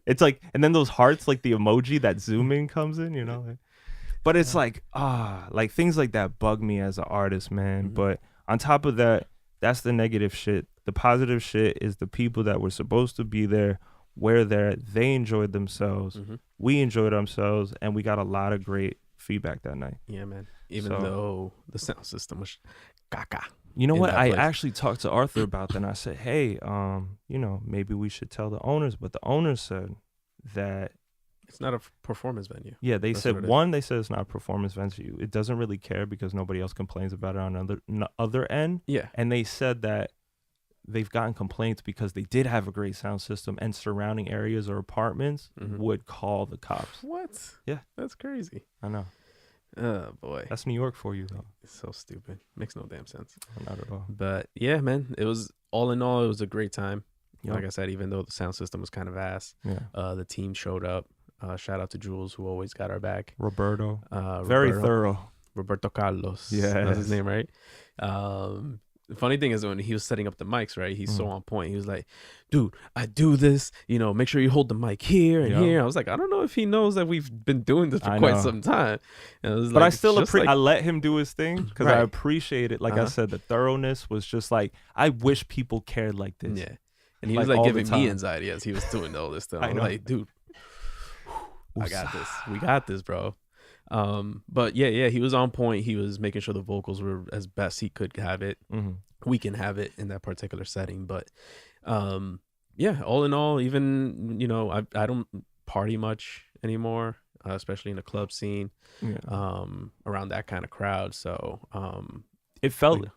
It's like, and then those hearts, like the emoji that zoom in comes in, you know? But it's like, like things like that bug me as an artist, man. But on top of that, that's the negative shit. The positive shit is the people that were supposed to be there were there. They enjoyed themselves. We enjoyed ourselves, and we got a lot of great feedback that night. Yeah, man. Even though the sound system was caca. You know what? I actually talked to Arthur about that, and I said, hey, you know, maybe we should tell the owners. But the owners said that it's not a performance venue. Yeah, they said it's not a performance venue. It doesn't really care because nobody else complains about it on other end. Yeah. And they said that they've gotten complaints because they did have a great sound system and surrounding areas or apartments would call the cops. What? Yeah. That's crazy. I know. Oh, boy. That's New York for you, though. It's so stupid. Makes no damn sense. Not at all. But yeah, man, it was all in all, it was a great time. Yep. Like I said, even though the sound system was kind of ass, the team showed up. Shout out to Jules, who always got our back. Roberto. Very thorough. Roberto Carlos. Yeah. That's his name, right? The funny thing is when he was setting up the mics, right? He's so on point. He was like, dude, I do this, you know, make sure you hold the mic here and here. I was like, I don't know if he knows that we've been doing this for quite some time. But I still I let him do his thing because I appreciate it. Like I said, the thoroughness was just like, I wish people cared like this. Yeah. And he was like giving me anxiety as he was doing all this stuff. I was like, dude, I got this. We got this, bro. But yeah, he was on point. He was making sure the vocals were as best he could have it. We can have it in that particular setting. But yeah, all in all, even, you know, I don't party much anymore, especially in the club scene, around that kind of crowd. So it felt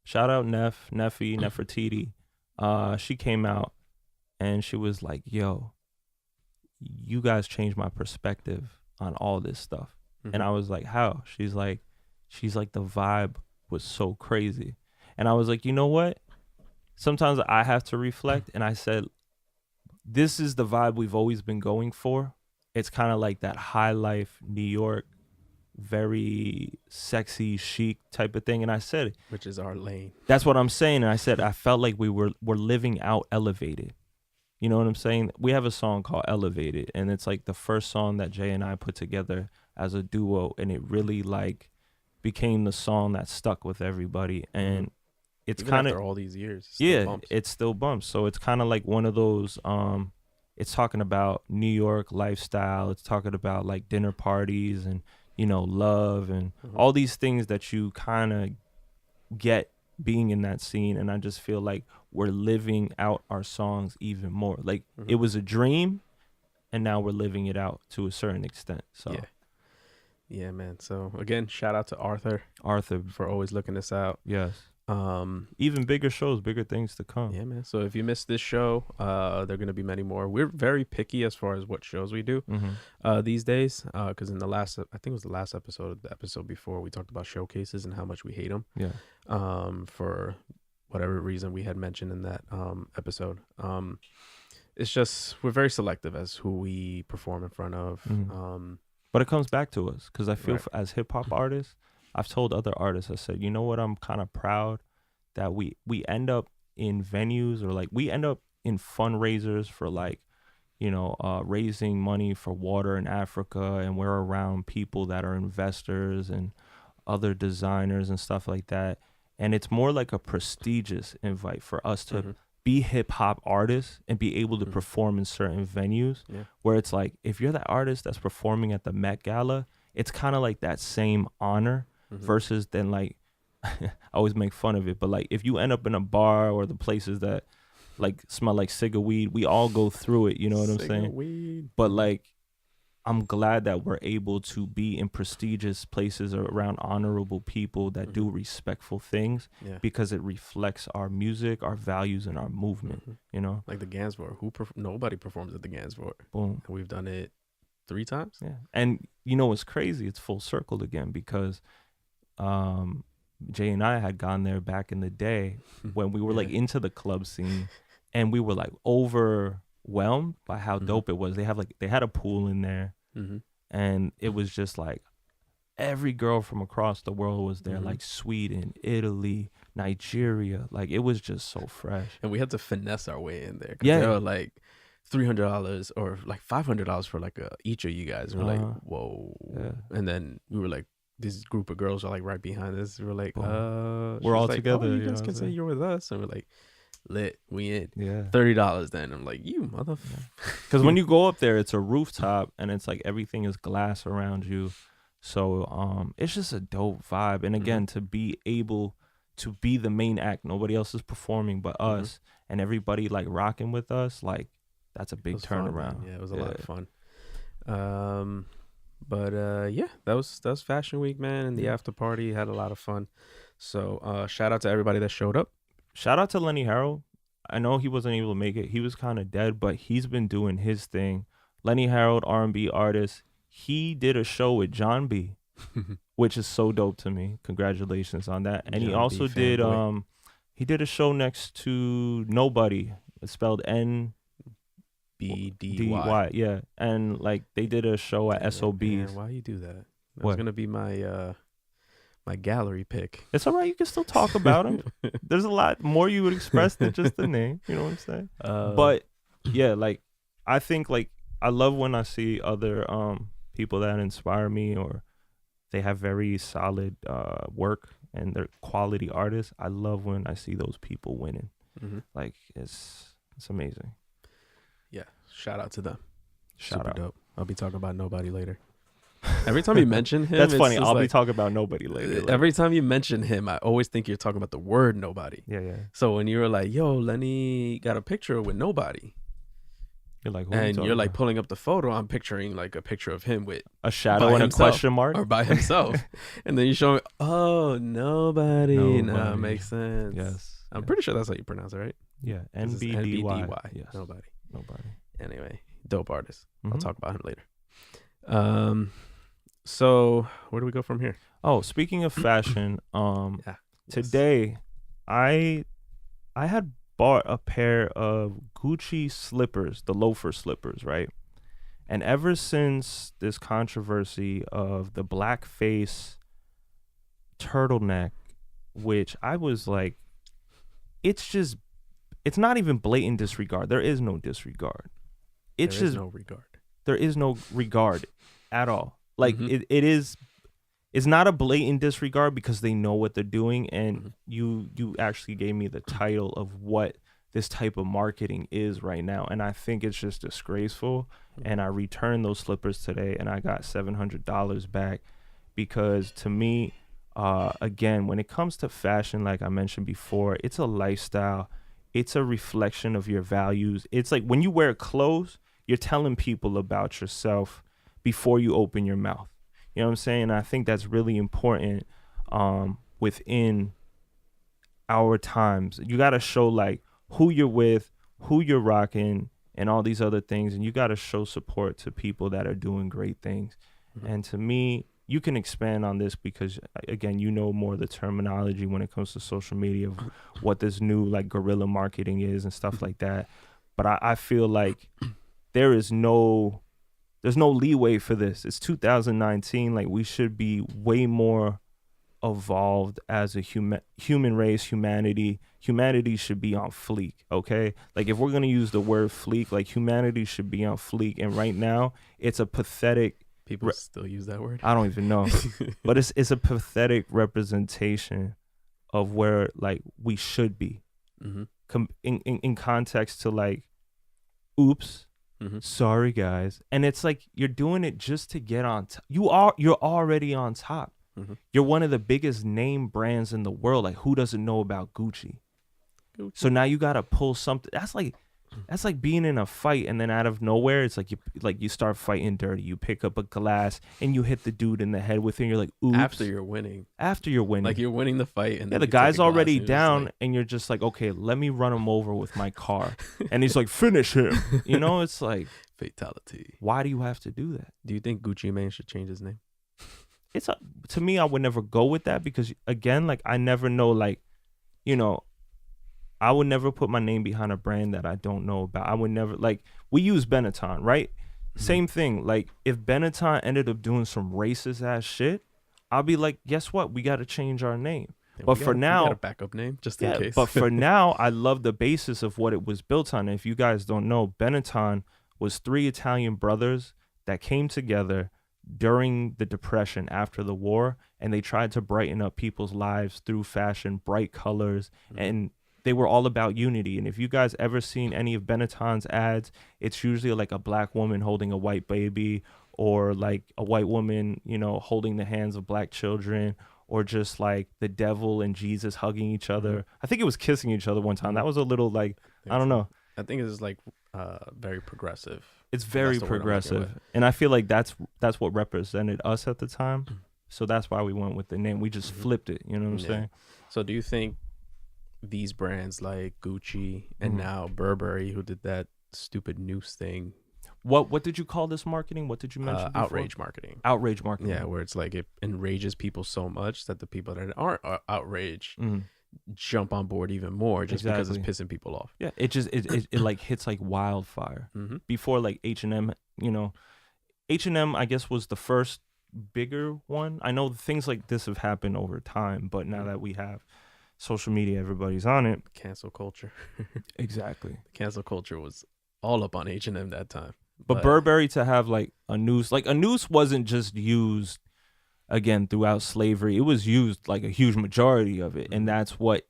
shout out Nefertiti. She came out and she was like, yo, you guys changed my perspective on all this stuff. And I was like, how? She's like the vibe was so crazy. And I was like, you know what? Sometimes I have to reflect. And I said, this is the vibe we've always been going for. It's kind of like that high life New York very sexy, chic type of thing. And I said, Which is our lane. that's what I'm saying. And I said, I felt like we're living out Elevated. You know what I'm saying? We have a song called Elevated, and it's like the first song that Jay and I put together as a duo, and it really like became the song that stuck with everybody. And it's Even kind after of, all these years. It yeah, still bumps. it still bumps. So it's kind of like one of those, it's talking about New York lifestyle. It's talking about like dinner parties and, you know, love and all these things that you kind of get being in that scene. And I just feel like we're living out our songs even more. Like it was a dream, and now we're living it out to a certain extent. So Yeah, man. So again, shout out to Arthur for always looking us out. Yes. Even bigger shows, bigger things to come. Yeah, man. So if you missed this show, there are going to be many more. We're very picky as far as what shows we do these days. Because in the last, I think it was the last episode, the episode before, we talked about showcases and how much we hate them. Yeah. For whatever reason we had mentioned in that episode. It's just we're very selective as who we perform in front of. But it comes back to us because I feel Right. as hip hop artists, I've told other artists, I said, you know what, I'm kind of proud that we end up in venues, or like we end up in fundraisers for like, you know, raising money for water in Africa, and we're around people that are investors and other designers and stuff like that. And it's more like a prestigious invite for us to be hip hop artists and be able to perform in certain venues where it's like, if you're that artist that's performing at the Met Gala, it's kind of like that same honor versus then like, I always make fun of it, but like if you end up in a bar or the places that like smell like cigar weed, we all go through it, you know what I'm saying? Weed. But like, I'm glad that we're able to be in prestigious places or around honorable people that do respectful things because it reflects our music, our values, and our movement, you know? Like the Gansevoort. Nobody performs at the Gansevoort. Boom. And we've done it 3 times. Yeah. And you know what's crazy? It's full circle again because Jay and I had gone there back in the day when we were like into the club scene, and we were like overwhelmed by how dope it was. They had a pool in there, and it was just like every girl from across the world was there, like Sweden, Italy, Nigeria. Like it was just so fresh. And we had to finesse our way in there. Yeah. They were like $300 or like $500 for like each of you guys. We're like, whoa. Yeah. And then we were like, this group of girls are like right behind us. We're like, we're all like, together. Oh, you you know guys what can I'm say saying? you're with us. And we're like, lit, we in. Yeah. $30 then. I'm like, you motherfucker. Because when you go up there, it's a rooftop and it's like everything is glass around you. So it's just a dope vibe. And again, to be able to be the main act, nobody else is performing but us, and everybody like rocking with us, like that's a big turnaround. Yeah, it was a lot of fun. But yeah, that was Fashion Week, man, and the after party had a lot of fun. So shout out to everybody that showed up. Shout out to Lenny Harold. I know he wasn't able to make it. He was kind of dead, but he's been doing his thing. Lenny Harold, R&B artist. He did a show with John B, which is so dope to me. Congratulations on that. And he John also B. did fanboy. he did a show next to Nobody. It's spelled NBDY. Yeah. And like they did a show at SOBs. Man, why you do that? That was What? gonna be my my gallery pick. It's all right. You can still talk about him. There's a lot more you would express than just the name. You know what I'm saying? But yeah, like I think like I love when I see other people that inspire me or they have very solid work and they're quality artists. I love when I see those people winning. Like it's amazing. Yeah, shout out to them. Shout Super out. dope. I'll be talking about Nobody later. Every time you mention him, That's it's funny. just I'll be like- talking about Nobody later. Like, Every time you mention him, I always think you're talking about the word Nobody. yeah. So when you were like, "Yo, Lenny got a picture with Nobody," You're like, who you and talking you're like about? pulling up the photo, I'm picturing like a picture of him with A shadow by and himself, a question mark. or by himself, and then you show me, oh, Nobody. Nah, Nobody. makes sense. Yes. I'm pretty sure that's how you pronounce it, right? Yeah. This is NBDY. Yes. Nobody. Nobody. Anyway, dope artist. I'll Mhm. talk about him later. So where do we go from here? Oh, speaking of fashion, Yes. today I had bought a pair of Gucci slippers, the loafer slippers, right? And ever since this controversy of the blackface turtleneck, which I was like, it's not even blatant disregard. There is no disregard. It's there is just no regard. there is no regard at all. Like Mhm. it's not a blatant disregard because they know what they're doing. And Mhm. you actually gave me the title of what this type of marketing is right now. And I think it's just disgraceful. And I returned those slippers today and I got $700 back because to me, again, when it comes to fashion, like I mentioned before, it's a lifestyle. It's a reflection of your values. It's like when you wear clothes, you're telling people about yourself before you open your mouth. You know what I'm saying? I think that's really important within our times. You got to show like who you're with, who you're rocking, and all these other things. And you got to show support to people that are doing great things. And to me, you can expand on this because, again, you know more of the terminology when it comes to social media of what this new like guerrilla marketing is and stuff like that. But I feel like there's no leeway for this. It's 2019. Like we should be way more evolved as a human race, humanity should be on fleek. Okay, like if we're gonna use the word fleek, like humanity should be on fleek. And right now it's a pathetic, People still use that word. I don't even know, but it's a pathetic representation of where like we should be. In context to like, oops, sorry guys. And it's like you're doing it just to get on top. You're already on top. You're one of the biggest name brands in the world. Like who doesn't know about Gucci? So now you gotta pull something. That's like being in a fight and then out of nowhere it's like you start fighting dirty. You pick up a glass and you hit the dude in the head with it. And you're like, oops. After you're winning, like you're winning the fight, and then the you guy's take a glass already and you're just down, like, and you're just like, okay, let me run him over with my car. And he's like, finish him. You know, it's like fatality. Why do you have to do that? Do you think Gucci Mane should change his name? To me, I would never go with that because again, like I never know, like, you know, I would never put my name behind a brand that I don't know about. I would never, like, we use Benetton, right? Same thing. Like if Benetton ended up doing some racist ass shit, I'll be like, guess what? We got to change our name. Yeah, but for now, we got a backup name just in case. But for now, I love the basis of what it was built on. And if you guys don't know, Benetton was 3 Italian brothers that came together during the Depression after the war, and they tried to brighten up people's lives through fashion, bright colors, and they were all about unity. And if you guys ever seen any of Benetton's ads, it's usually like a black woman holding a white baby, or like a white woman, you know, holding the hands of black children, or just like the devil and Jesus hugging each other. I think it was kissing each other one time. That was a little like, I don't know. I think it's like very progressive. It's very progressive. And I feel like that's what represented us at the time. So that's why we went with the name. We just flipped it. You know what I'm saying? So do you think these brands like Gucci and now Burberry, who did that stupid noose thing, what did you call this marketing? What did you mention before? Outrage marketing. Outrage marketing. Yeah, where it's like it enrages people so much that the people that aren't outraged jump on board even more just because it's pissing people off. Yeah, it like hits like wildfire. Before like H&M, you know, H&M I guess was the first bigger one. I know things like this have happened over time, but now that we have social media, everybody's on it. Cancel culture. Exactly. Cancel culture was all up on H&M that time. But Burberry to have like a noose wasn't just used again throughout slavery. It was used like a huge majority of it. And that's what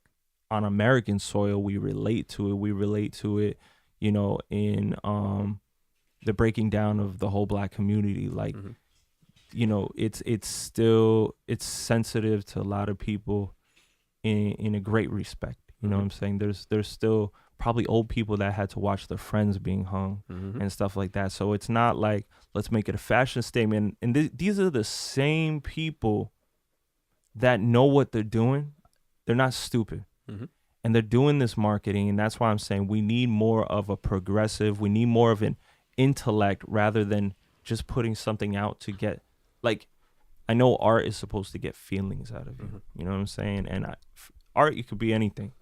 on American soil we relate to it. We relate to it, you know, in the breaking down of the whole black community. Like, you know, it's sensitive to a lot of people in a great respect. You know what I'm saying? There's still probably old people that had to watch their friends being hung and stuff like that. So it's not like, let's make it a fashion statement. And these are the same people that know what they're doing. They're not stupid. And they're doing this marketing. And that's why I'm saying we need more of a progressive, we need more of an intellect rather than just putting something out to get, like, I know art is supposed to get feelings out of you. You know what I'm saying? And art, it could be anything.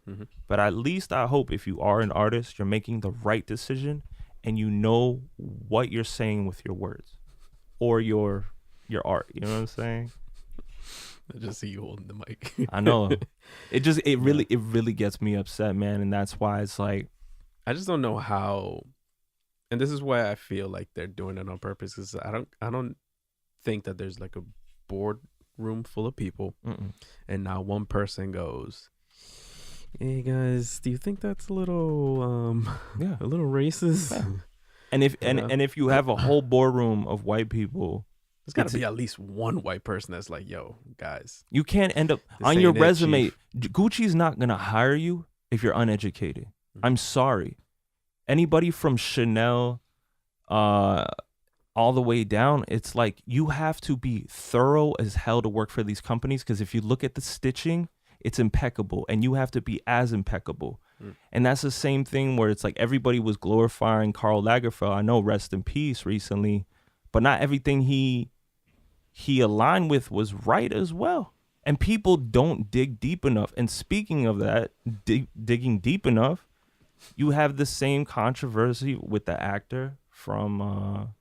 But at least I hope if you are an artist, you're making the right decision and you know what you're saying with your words or your art. You know what I'm saying? I just see you holding the mic. I know. It really gets me upset, man. And that's why it's like, I just don't know how, and this is why I feel like they're doing it on purpose, because I don't think that there's like a boardroom full of people and now one person goes, hey guys, do you think that's a little a little racist? Yeah. And if you have a whole boardroom of white people, there's got to be at least one white person that's like, yo, guys, you can't end up this on your ain't it, resume. chief. Gucci's not gonna hire you if you're uneducated. I'm sorry. Anybody from Chanel all the way down, it's like you have to be thorough as hell to work for these companies, because if you look at the stitching, it's impeccable, and you have to be as impeccable. And that's the same thing where it's like everybody was glorifying Karl Lagerfeld. I know, rest in peace, recently, but not everything he aligned with was right as well. And people don't dig deep enough. And speaking of that, digging deep enough, you have the same controversy with the actor from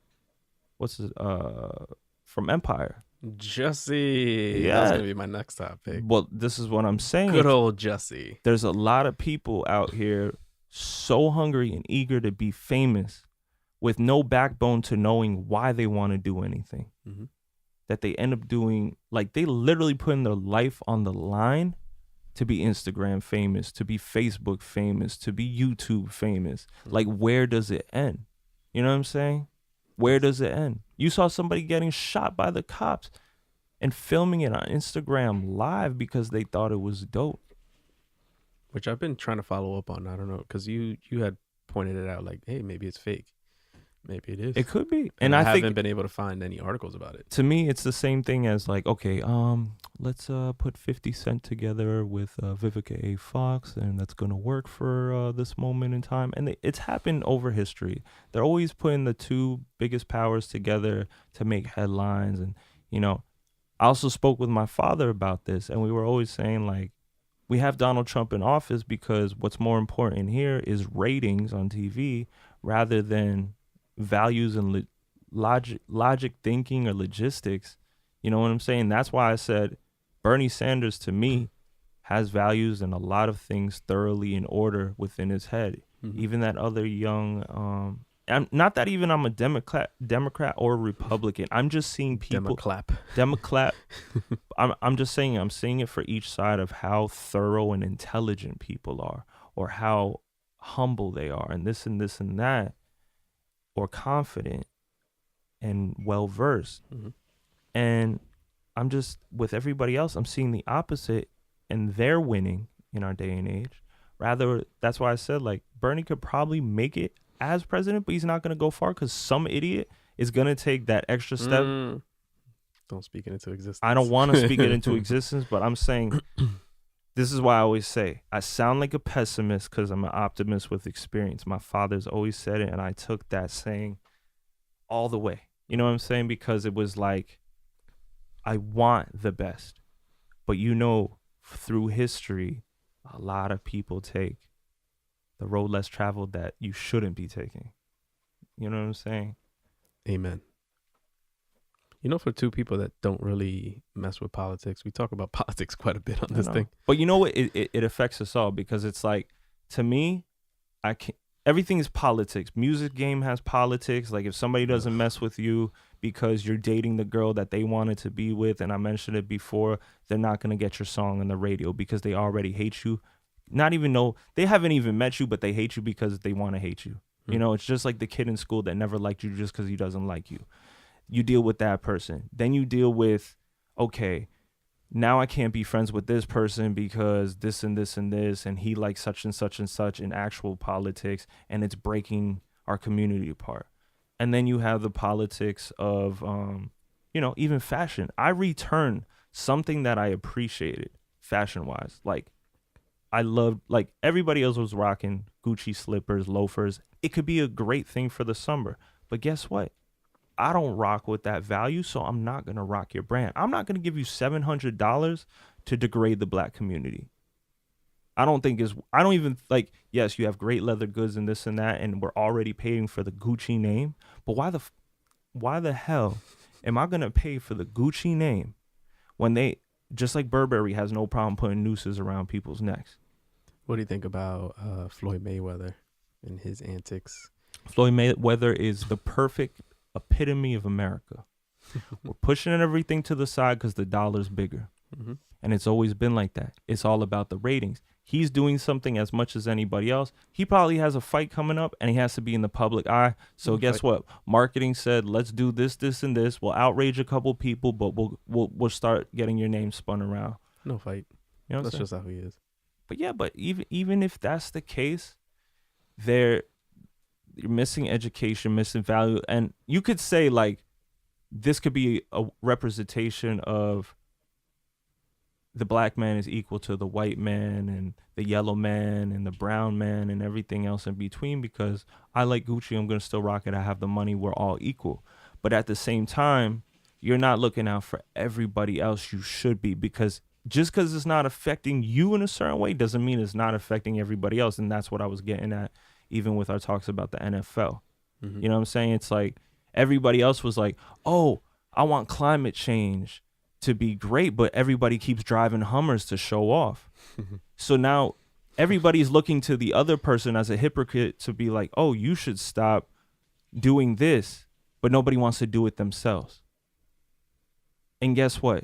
from Empire. Jussie. Yeah. That's gonna be my next topic. Well, this is what I'm saying. Good old Jussie. There's a lot of people out here so hungry and eager to be famous with no backbone to knowing why they want to do anything. That they end up doing, like, they literally putting their life on the line to be Instagram famous, to be Facebook famous, to be YouTube famous. Like, where does it end? You know what I'm saying? Where does it end? You saw somebody getting shot by the cops and filming it on Instagram live because they thought it was dope. Which I've been trying to follow up on. I don't know, because you had pointed it out, like, hey, maybe it's fake. Maybe it is. It could be. And I think haven't been able to find any articles about it. To me, it's the same thing as like, okay, let's put 50 Cent together with Vivica A. Fox, and that's gonna work for this moment in time. And it's happened over history. They're always putting the two biggest powers together to make headlines. And you know, I also spoke with my father about this, and we were always saying, like, we have Donald Trump in office because what's more important here is ratings on TV rather than values and logic thinking or logistics. You know what I'm saying? That's why I said Bernie Sanders, to me, has values and a lot of things thoroughly in order within his head. Even that other young not that even I'm a Democrat or Republican. I'm just seeing people Democrat. I'm just saying, I'm seeing it for each side of how thorough and intelligent people are, or how humble they are, and this and this and that, or confident and well-versed. And I'm just, with everybody else, I'm seeing the opposite, and they're winning in our day and age. Rather, that's why I said, like, Bernie could probably make it as president, but he's not going to go far because some idiot is going to take that extra step. Don't speak it into existence. I don't want to speak it into existence, but I'm saying, this is why I always say, I sound like a pessimist because I'm an optimist with experience. My father's always said it, and I took that saying all the way. You know what I'm saying? Because it was like, I want the best. But you know, through history, a lot of people take the road less traveled that you shouldn't be taking. You know what I'm saying? Amen. You know, for two people that don't really mess with politics, we talk about politics quite a bit on this thing. But you know what? It affects us all, because it's like, to me, everything is politics. Music game has politics. Like, if somebody doesn't mess with you because you're dating the girl that they wanted to be with, and I mentioned it before, they're not going to get your song on the radio because they already hate you. Not even know, they haven't even met you, but they hate you because they want to hate you. You know, it's just like the kid in school that never liked you just because he doesn't like you. You deal with that person. Then you deal with, okay, now I can't be friends with this person because this and this and this, and he likes such and such and such in actual politics, and it's breaking our community apart. And then you have the politics of, you know, even fashion. I returned something that I appreciated fashion-wise. Like, I loved, like, everybody else was rocking Gucci slippers, loafers. It could be a great thing for the summer. But guess what? I don't rock with that value, so I'm not going to rock your brand. I'm not going to give you $700 to degrade the black community. I don't even like, yes, you have great leather goods and this and that, and we're already paying for the Gucci name, but why the hell am I going to pay for the Gucci name when they, just like Burberry has no problem putting nooses around people's necks? What do you think about Floyd Mayweather and his antics? Floyd Mayweather is the perfect epitome of America. We're pushing everything to the side because the dollar's bigger. Mm-hmm. And it's always been like that. It's all about the ratings. He's doing something as much as anybody else. He probably has a fight coming up and he has to be in the public eye. So guess what? Marketing said, let's do this, this, and this. We'll outrage a couple people, but we'll start getting your name spun around. No fight. You know what That's just how he is. But yeah, but even if that's the case, you're missing education, missing value. And you could say like, this could be a representation of the black man is equal to the white man and the yellow man and the brown man and everything else in between, because I like Gucci, I'm going to still rock it. I have the money. We're all equal. But at the same time, you're not looking out for everybody else. You should be, because just because it's not affecting you in a certain way doesn't mean it's not affecting everybody else. And that's what I was getting at, even with our talks about the NFL. Mm-hmm. You know what I'm saying? It's like everybody else was like, oh, I want climate change to be great, but everybody keeps driving Hummers to show off. So now everybody's looking to the other person as a hypocrite to be like, oh, you should stop doing this, but nobody wants to do it themselves. And guess what?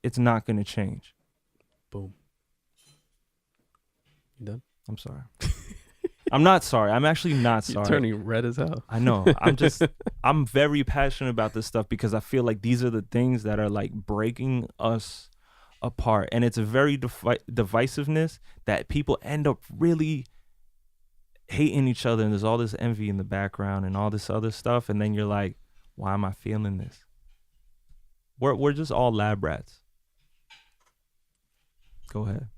It's not going to change. Boom. You done? I'm sorry. I'm not sorry. I'm actually not sorry. You're turning red as hell. I know. I'm very passionate about this stuff because I feel like these are the things that are like breaking us apart. And it's a very divisiveness that people end up really hating each other. And there's all this envy in the background and all this other stuff. And then you're like, why am I feeling this? We're just all lab rats. Go ahead.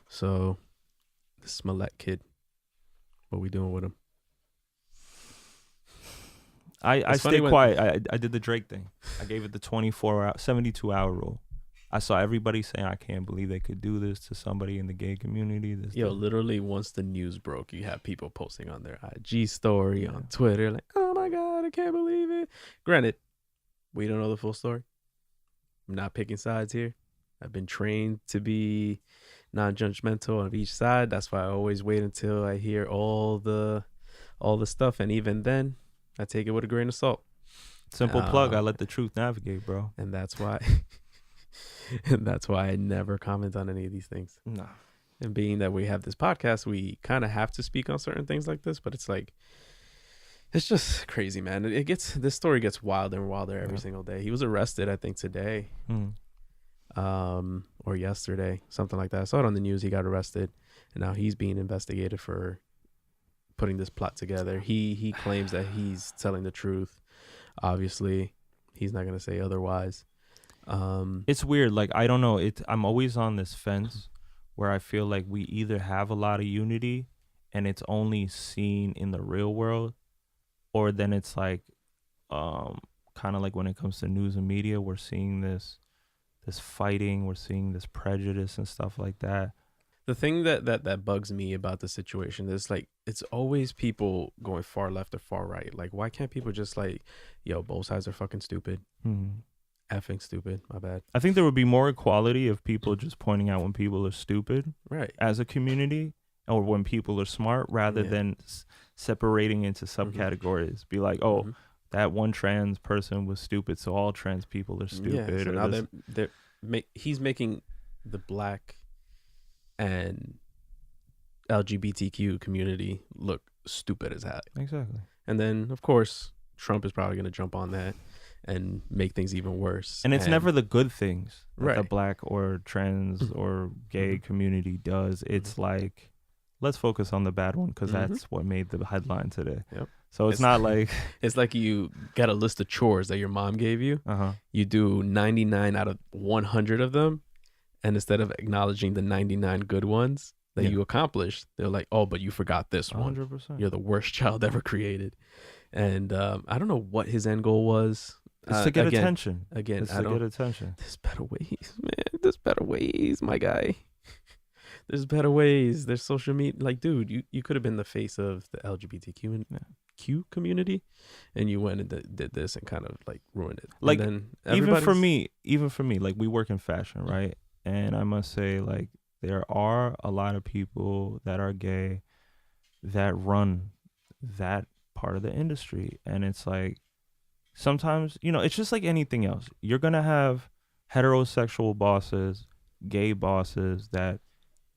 So, the Smollett kid, what we doing with him? I stayed quiet. I did the Drake thing. I gave it the 72-hour rule. I saw everybody saying, I can't believe they could do this to somebody in the gay community. Literally, once the news broke, you have people posting on their IG story, on Twitter, like, oh my God, I can't believe it. Granted, we don't know the full story. I'm not picking sides here. I've been trained to be non-judgmental on each side. That's why I always wait until I hear all the stuff, and even then, I take it with a grain of salt. Simple plug. I let the truth navigate, bro. And that's why, I never comment on any of these things. No. And being that we have this podcast, we kind of have to speak on certain things like this. But it's like, it's just crazy, man. This story gets wilder and wilder every single day. He was arrested, I think, today. Or yesterday, something like that. I saw it on the news. He got arrested, and now he's being investigated for putting this plot together. He claims that he's telling the truth. Obviously, he's not gonna say otherwise. It's weird. Like, I don't know. I'm always on this fence where I feel like we either have a lot of unity and it's only seen in the real world, or then it's like, kind of like when it comes to news and media, we're seeing this fighting, we're seeing this prejudice and stuff like that. The thing that bugs me about the situation is like, it's always people going far left or far right. Like, why can't people just like, yo, both sides are fucking stupid. Effing stupid. My bad. I think there would be more equality if people just pointing out when people are stupid, right, as a community, or when people are smart, rather than separating into subcategories. Be like, oh, that one trans person was stupid, so all trans people are stupid. So now he's making the black and LGBTQ community look stupid as hell. Exactly. And then, of course, Trump is probably going to jump on that and make things even worse. And it's never the good things that the Right. black or trans or gay community does. It's like, let's focus on the bad one because that's what made the headline today. Yep. So it's not like It's like you got a list of chores that your mom gave you. You do 99 out of 100 of them. And instead of acknowledging the 99 good ones that you accomplished, they're like, oh, but you forgot this one. 100%. You're the worst child ever created. And I don't know what his end goal was. It's to get again, attention. Again, It's I to don't. get attention. There's better ways, man. There's better ways, my guy. There's better ways. There's social media. Like, dude, you could have been the face of the LGBTQ Q community, and you went and did this and kind of like ruined it. Like, and then even for me, like we work in fashion, right? And I must say, like, there are a lot of people that are gay that run that part of the industry. And it's like, sometimes, it's just like anything else. You're going to have heterosexual bosses, gay bosses that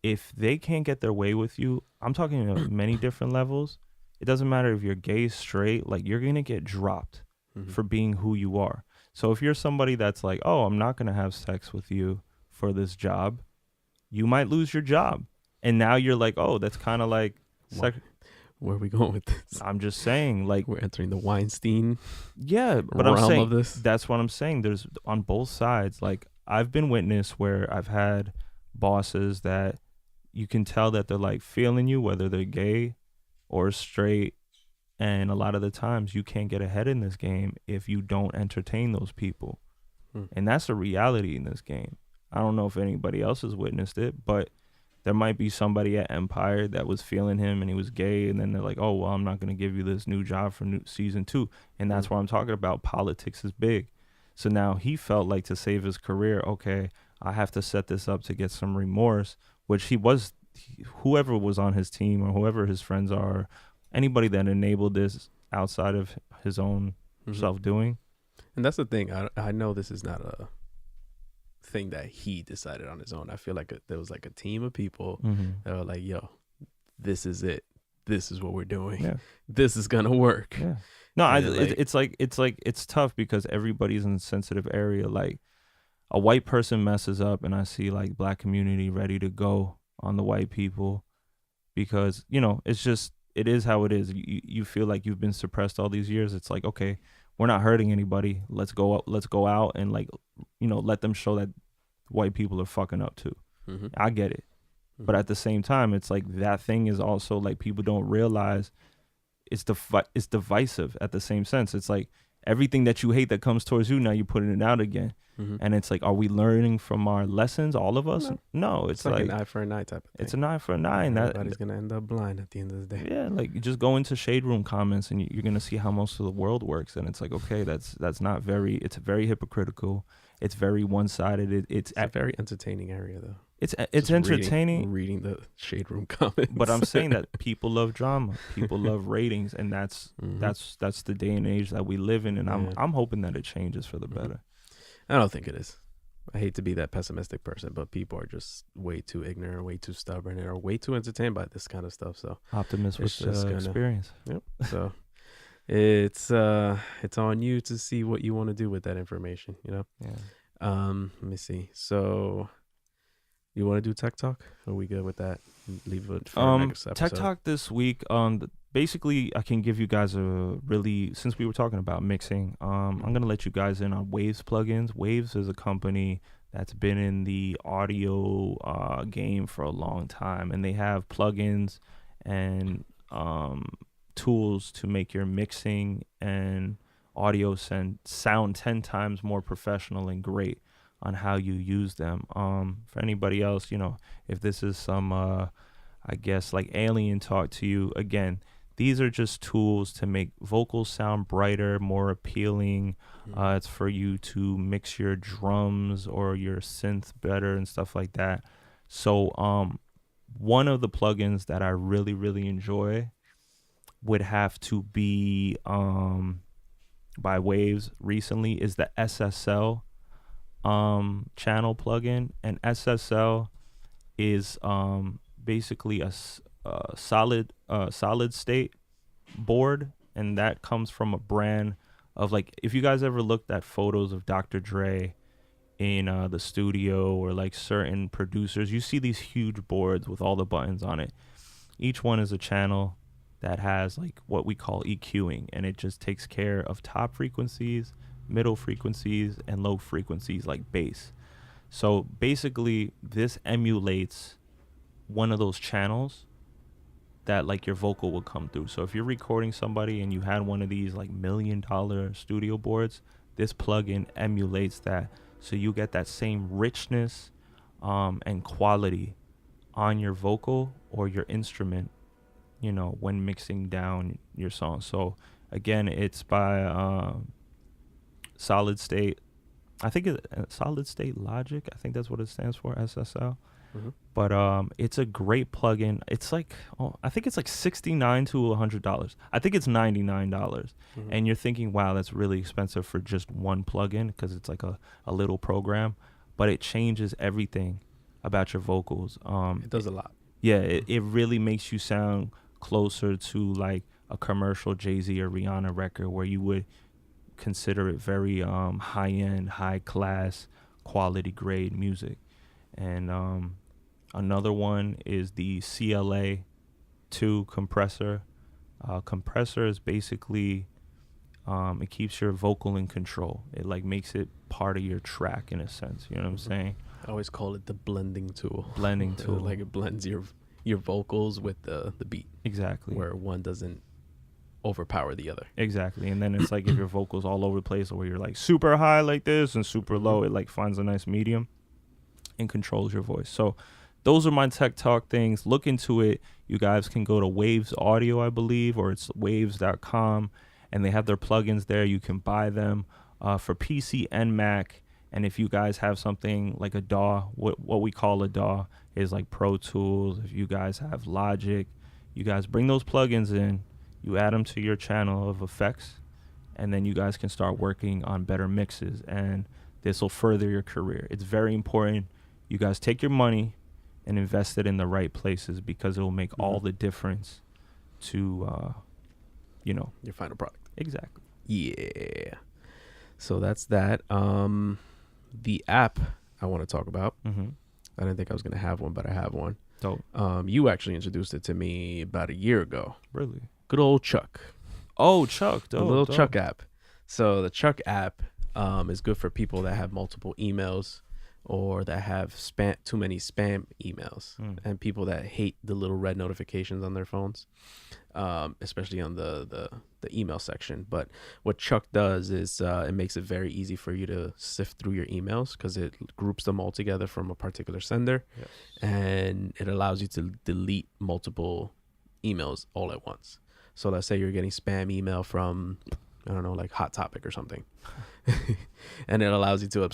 if they can't get their way with you, I'm talking about many different levels. It doesn't matter if you're gay, straight, like you're going to get dropped for being who you are. So if you're somebody that's like, oh, I'm not going to have sex with you for this job, you might lose your job. And now you're like, oh, that's kind of like where are we going with this? I'm just saying, like, we're entering the Weinstein. Yeah, but realm I'm saying of this. That's what I'm saying. There's on both sides. Like, I've been witness where I've had bosses that you can tell that they're like feeling you, whether they're gay or straight. And a lot of the times you can't get ahead in this game if you don't entertain those people. And that's a reality in this game. I don't know if anybody else has witnessed it, but there might be somebody at Empire that was feeling him and he was gay. And then they're like, oh, well, I'm not going to give you this new job for season 2. And that's what I'm talking about. Politics is big. So now he felt like to save his career, okay, I have to set this up to get some remorse, which whoever was on his team or whoever his friends are, anybody that enabled this outside of his own self-doing. And that's the thing. I know this is not a thing that he decided on his own. I feel like there was like a team of people that were like, yo, this is it. This is what we're doing. Yeah. This is going to work. Yeah. No, it's tough because everybody's in a sensitive area. Like, a white person messes up and I see like black community ready to go on the white people because, it's just, it is how it is. You feel like you've been suppressed all these years. It's like, okay, we're not hurting anybody. Let's go out and like, let them show that white people are fucking up too. I get it. But at the same time, it's like that thing is also like people don't realize it's divisive at the same sense. It's like everything that you hate that comes towards you, now you're putting it out again. And it's like, are we learning from our lessons, all of us? No, it's like an eye for an eye type of thing. It's an eye for an eye. Everybody's going to end up blind at the end of the day. Yeah, like you just go into Shade Room comments and you're going to see how most of the world works. And it's like, okay, that's not it's very hypocritical. It's very one-sided. It's a very entertaining area, though. It's entertaining. Reading the Shade Room comments. But I'm saying that people love drama. People love ratings. And that's the day and age that we live in. And I'm hoping that it changes for the better. I don't think it is. I hate to be that pessimistic person, but people are just way too ignorant, way too stubborn, and are way too entertained by this kind of stuff. So optimism with experience. Yep. So it's on you to see what you want to do with that information. Yeah. Let me see. So you want to do tech talk? Are we good with that? Leave it for next episode. Tech talk this week. Basically, I can give you guys since we were talking about mixing, I'm going to let you guys in on Waves plugins. Waves is a company that's been in the audio game for a long time, and they have plugins and tools to make your mixing and audio sound 10 times more professional and great on how you use them. For anybody else, if this is some, I guess, like alien talk to you, again, these are just tools to make vocals sound brighter, more appealing. It's for you to mix your drums or your synth better and stuff like that. So one of the plugins that I really, really enjoy would have to be by Waves recently is the SSL channel plugin. And SSL is basically a solid state board, and that comes from a brand of, like, if you guys ever looked at photos of Dr. Dre in the studio or like certain producers, you see these huge boards with all the buttons on it. Each one is a channel that has like what we call EQing, and it just takes care of top frequencies, middle frequencies, and low frequencies like bass. So basically this emulates one of those channels that like your vocal will come through. So if you're recording somebody and you had one of these like $1 million studio boards, this plugin emulates that, so you get that same richness and quality on your vocal or your instrument, you know, when mixing down your song. So again, it's by Solid State. I think it's Solid State Logic. I think that's what it stands for, SSL. Mm-hmm. But it's a great plugin. It's like, I think it's like $69 to $100. I think it's $99. Mm-hmm. And you're thinking, wow, that's really expensive for just one plugin, because it's like a little program. But it changes everything about your vocals. It does a lot. Yeah, it really makes you sound closer to like a commercial Jay-Z or Rihanna record, where you would consider it very high-end, high-class, quality grade music. And another one is the CLA2 compressor. Compressor is basically, it keeps your vocal in control. It like makes it part of your track in a sense. You know what I'm saying? I always call it the blending tool. Blending tool. Like it blends your vocals with the beat. Exactly. Where one doesn't overpower the other. Exactly. And then it's like if your vocals all over the place, or where you're like super high like this and super low, it like finds a nice medium and controls your voice. So those are my tech talk things. Look into it. You guys can go to Waves Audio, I believe, or it's waves.com, and they have their plugins there. You can buy them for PC and Mac. And if you guys have something like a DAW, what we call a DAW is like Pro Tools. If you guys have Logic, you guys bring those plugins in, you add them to your channel of effects, and then you guys can start working on better mixes, and this will further your career. It's very important you guys take your money and invest it in the right places, because it will make all the difference to, you know, your final product. Exactly. Yeah. So that's that. The app I want to talk about. Mm-hmm. I didn't think I was going to have one, but I have one. Dope. You actually introduced it to me about a year ago. Really? Good old Chuck. Oh, Chuck. Dope, the little dope. Chuck app. So the Chuck app is good for people that have multiple emails, or that have too many spam emails, and people that hate the little red notifications on their phones, especially on the email section. But what Chuck does is it makes it very easy for you to sift through your emails, because it groups them all together from a particular sender. Yes. And it allows you to delete multiple emails all at once. So let's say you're getting spam email from, I don't know, like Hot Topic or something. And it allows you to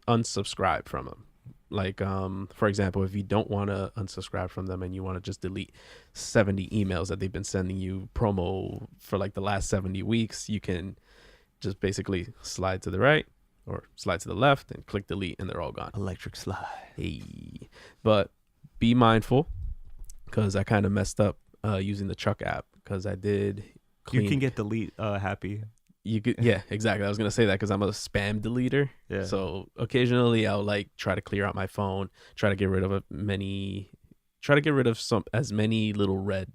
unsubscribe from them. Like, for example, if you don't want to unsubscribe from them and you want to just delete 70 emails that they've been sending you promo for like the last 70 weeks, you can just basically slide to the right or slide to the left and click delete, and they're all gone. Electric slide. Hey. But be mindful, because I kind of messed up using the Chuck app, because I did clean. You can get delete happy. You could, yeah, exactly. I was gonna say that because I'm a spam deleter. Yeah. So occasionally I'll like try to clear out my phone, try to get rid of as many little red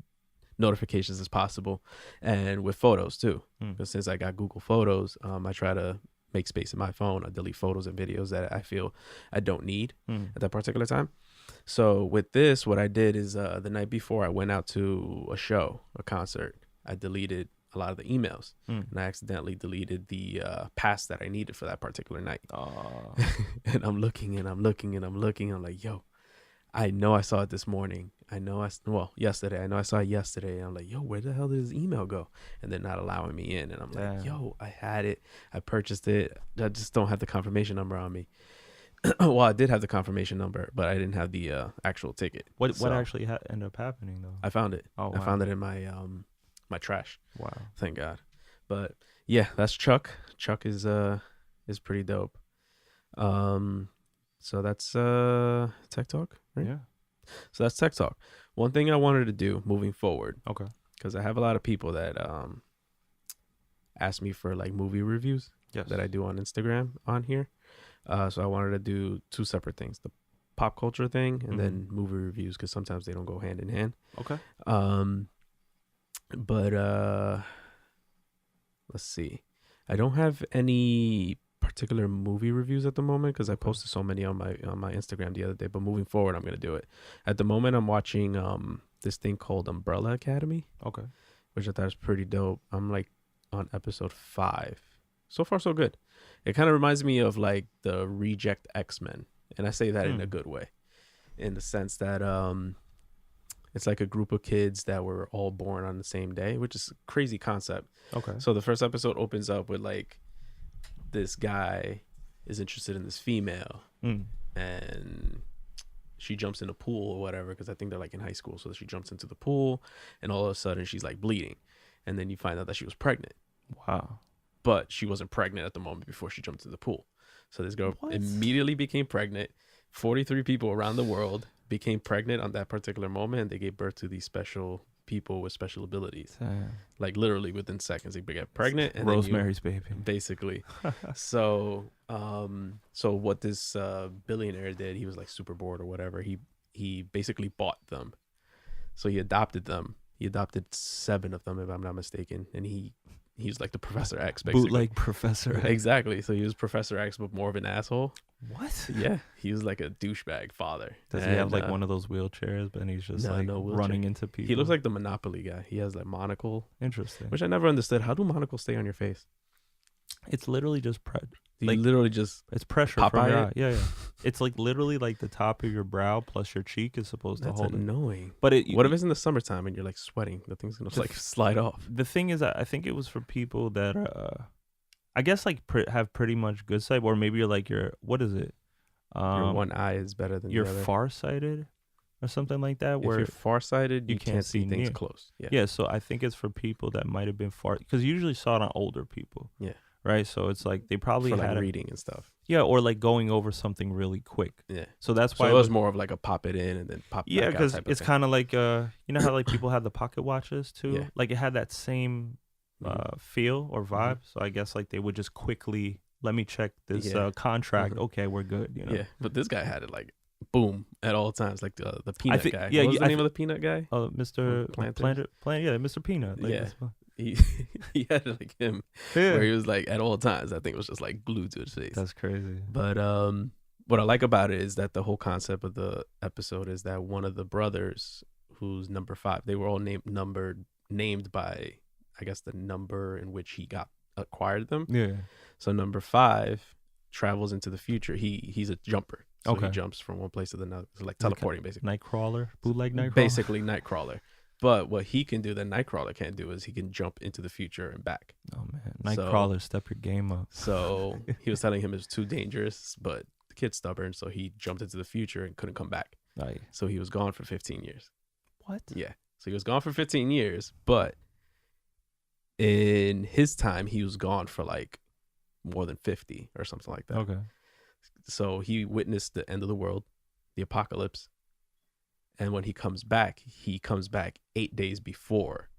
notifications as possible, and with photos too. Because since I got Google Photos, I try to make space in my phone. I delete photos and videos that I feel I don't need at that particular time. So with this, what I did is the night before I went out to a concert, I deleted a lot of the emails, and I accidentally deleted the pass that I needed for that particular night. And I'm looking and I'm looking and I'm looking. I'm like, yo, I know I saw it this morning. Yesterday. I know I saw it yesterday. I'm like, yo, where the hell did this email go? And they're not allowing me in. And I'm like, yo, I had it. I purchased it. I just don't have the confirmation number on me. Well, I did have the confirmation number, but I didn't have the actual ticket. What actually ended up happening though? I found it. Oh, wow. I found it in my my trash. Wow. Thank God. But yeah, that's Chuck. Chuck is pretty dope. So that's Tech Talk, right? Yeah. So that's Tech Talk. One thing I wanted to do moving forward, Okay, because I have a lot of people that ask me for like movie reviews that I do on Instagram on here. So I wanted to do two separate things: the pop culture thing and then movie reviews, because sometimes they don't go hand in hand. Okay. But let's see. I don't have any particular movie reviews at the moment, because I posted so many on my Instagram the other day. But moving forward, I'm gonna do it. At the moment, I'm watching this thing called Umbrella Academy. Okay. Which I thought is pretty dope. I'm like on episode 5. So far, so good. It kind of reminds me of like the Reject X-Men, and I say that in a good way, in the sense that it's like a group of kids that were all born on the same day, which is a crazy concept. Okay. So the first episode opens up with like this guy is interested in this female, and she jumps in the pool or whatever, because I think they're like in high school. So she jumps into the pool, and all of a sudden she's like bleeding, and then you find out that she was pregnant. Wow. But she wasn't pregnant at the moment before she jumped into the pool. So this girl What? immediately became pregnant. 43 people around the world became pregnant on that particular moment, and they gave birth to these special people with special abilities. Damn. Like literally within seconds, they get pregnant. And Rosemary's Baby. basically. So what this billionaire did, he was like super bored or whatever. He basically bought them. So he adopted them. He adopted 7 of them, if I'm not mistaken, and he's like the Professor X, basically. Bootleg Professor X. Exactly. So he was Professor X, but more of an asshole. What? Yeah, he was like a douchebag father. Does he have like one of those wheelchairs, but he's just no wheelchair. running into people? He looks like the Monopoly guy. He has like monocle, Interesting. which I never understood. How do monocles stay on your face? It's literally just You like- literally just it's pressure Popeye from your it? eye. Yeah, yeah. It's like literally like the top of your brow plus your cheek is supposed to that's hold it. annoying. But What if it's in the summertime and you're like sweating? The thing's gonna like slide off. the thing is, I think it was for people that I guess like have pretty much good sight, or maybe you're like what is it? Your one eye is better than You're the other. farsighted or something like that. If Where you're farsighted, you you can't can't see see things near. close. Yeah. yeah, so I think it's for people that might have been because you usually saw it on older people. Yeah. Right. So it's like they probably For had like a, reading and stuff. yeah, or like going over something really quick. Yeah. So that's So why it was more of like a pop it in and then pop yeah, back out because type of it's thing. kind of like you know how like people have the pocket watches too. Yeah. Like it had that same Mhm. feel or vibe. So I guess like they would just quickly let me check this Yeah. Contract. Mhm. Okay, we're good. You know. Yeah, but this guy had it like boom at all times, like the peanut think- guy. yeah, What was you- the I name of the peanut guy? Mr. Planters? Yeah, Mr. Peanut. Like, Yeah. that's- He he had like him yeah. where he was like at all times. I think it was just like glued to his face. That's crazy. But what I like about it is that the whole concept of the episode is that one of the brothers, who's number 5, they were all named by, I guess, the number in which he acquired them. Yeah. So number 5 travels into the future. He's a jumper. So Okay. he jumps from one place to another. It's like Is it teleporting, basically. Nightcrawler, bootleg Nightcrawler. Basically Nightcrawler. But what he can do that Nightcrawler can't do is he can jump into the future and back. Oh man, So- Nightcrawler, step your game up. So he was telling him it's too dangerous, but the kid's stubborn, so he jumped into the future and couldn't come back. Like So he was gone for 15 years. what? Yeah. So he was gone for 15 years, but in his time, he was gone for like more than 50 or something like that. Okay. So he witnessed the end of the world, the apocalypse. And when he comes back 8 days before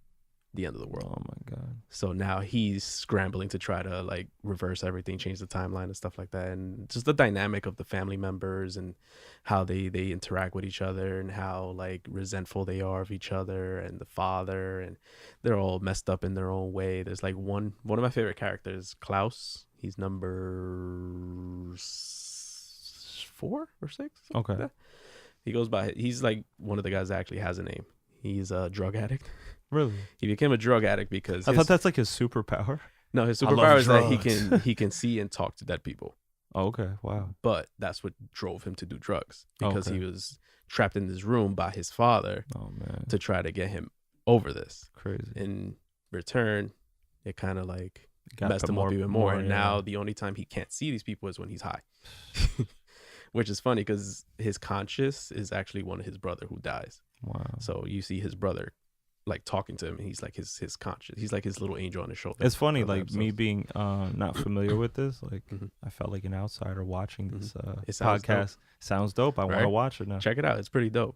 the end of the world. Oh my god. So now he's scrambling to try to like reverse everything, change the timeline and stuff like that. And just the dynamic of the family members and how they interact with each other and how like resentful they are of each other and the father, and they're all messed up in their own way. There's like one of my favorite characters, Klaus. He's number 4 or 6. Okay. that. He goes by, he's like one of the guys that actually has a name. He's a drug addict. Really? He became a drug addict because I thought that's like his superpower. no, his I love superpower is that drugs. he can see and talk to dead people. Oh, okay. Wow. But that's what drove him to do drugs, because Okay. he was trapped in this room by his father Oh man. to try to get him over this. Crazy. In return, it kind of like Got messed the him up even more. And yeah. now the only time he can't see these people is when he's high. Which is funny because his conscious is actually one of his brother who dies. Wow. So you see his brother like talking to him, and he's like his conscious. He's like his little angel on his shoulder. It's funny, of the like me episodes. being not familiar with this. Like Mhm. I felt like an outsider watching this It sounds podcast. Sounds dope. I want to Right? watch it now. Check it out. It's pretty dope.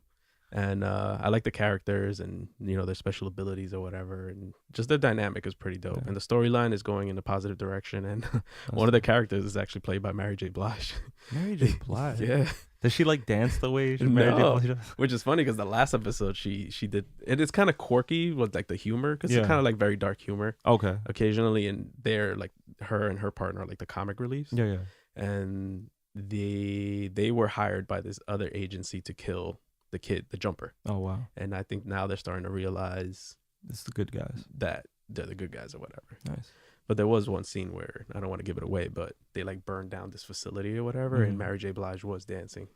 And I like the characters and, you know, their special abilities or whatever. And just the dynamic is pretty dope. Yeah. And the storyline is going in a positive direction. And one of the characters is actually played by Mary J. Blige. Mary J. Blige. Yeah. Does she like dance the way Mary J. No. Blige does? Which is funny because the last episode she did, it is kind of quirky with like the humor, because Yeah. it's kind of like very dark humor Okay. occasionally. And they're like, her and her partner are like the comic reliefs. Yeah, yeah. And they were hired by this other agency to kill the kid, the jumper. Oh wow. And I think now they're starting to realize This is the good guys. that they're the good guys or whatever. Nice. But there was one scene where I don't want to give it away, but they like burned down this facility or whatever, and Mhm. Mary J. Blige was dancing,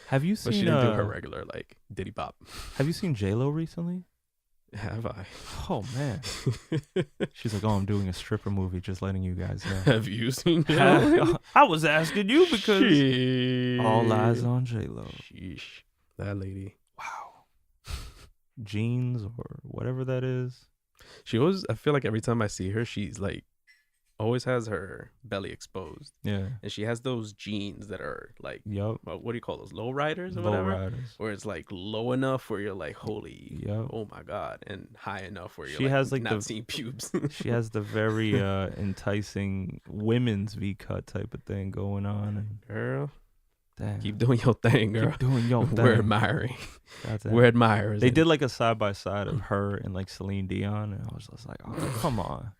Have you but she seen didn't do her regular like Diddy Bop. Have you seen J-Lo recently? Have I? Oh man. She's like, "Oh, I'm doing a stripper movie, just letting you guys know." Have you seen J-Lo? I was asking you because Sheesh. all eyes on J-Lo. Sheesh. That lady. Wow. Jeans or whatever that is. She always, I feel like every time I see her, she's like, always has her belly exposed. Yeah. And she has those jeans that are like, Yup. what do you call those? Low riders or Low whatever? riders. Where it's like low enough where you're like, holy, Yup. oh my God. And high enough where you're She like, has, like, not the- seeing pubes. She has the very enticing women's V-cut type of thing going on. And Girl, damn. keep doing your thing, girl. Keep doing your thing. We're admiring. Goddamn. We're admirers. They did like a side by side of her and like Celine Dion, and I was just like, oh, come on.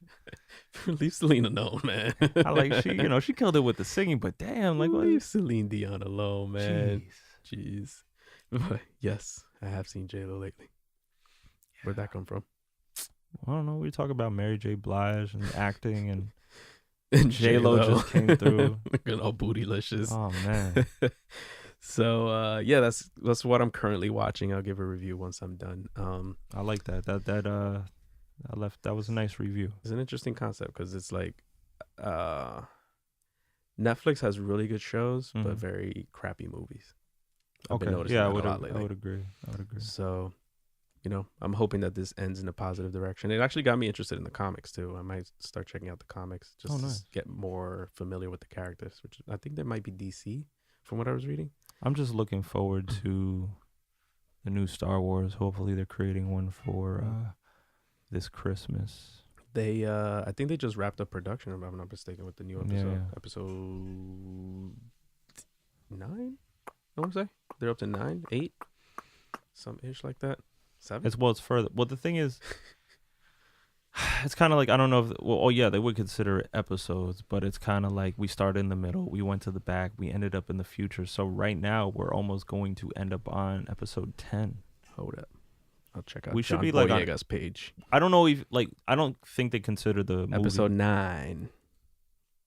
Leave Celine alone, man. I like she killed it with the singing, but damn, like what? Leave Celine Dion alone, man. Jeez. Jeez. But yes, I have seen J-Lo lately. Where'd that come from? I don't know. We talk about Mary J. Blige and acting, and And J-Lo just came through. Looking all bootylicious. Oh man. So yeah, that's what I'm currently watching. I'll give a review once I'm done. I like that. That was a nice review. It's an interesting concept because it's like Netflix has really good shows, but Mhm. very crappy movies. I've been Okay. noticing Yeah, that a lot I lately. would agree. So, I'm hoping that this ends in a positive direction. It actually got me interested in the comics too. I might start checking out the comics just Oh, nice. to get more familiar with the characters, which I think there might be DC from what I was reading. I'm just looking forward to the new Star Wars. Hopefully, they're creating one for this Christmas. They, I think they just wrapped up production, if I'm not mistaken, with the new episode. Yeah. Episode 9, I want to say. They're up to 9, 8, some ish like that. 7? It's further. Well, the thing is, it's kind of like, I don't know if they would consider it episodes, but it's kind of like we started in the middle, we went to the back, we ended up in the future. So right now we're almost going to end up on episode 10. Hold up. I'll check out We should John be, like, on- Boyega's page. I don't know if I don't think they consider the movie. Episode 9.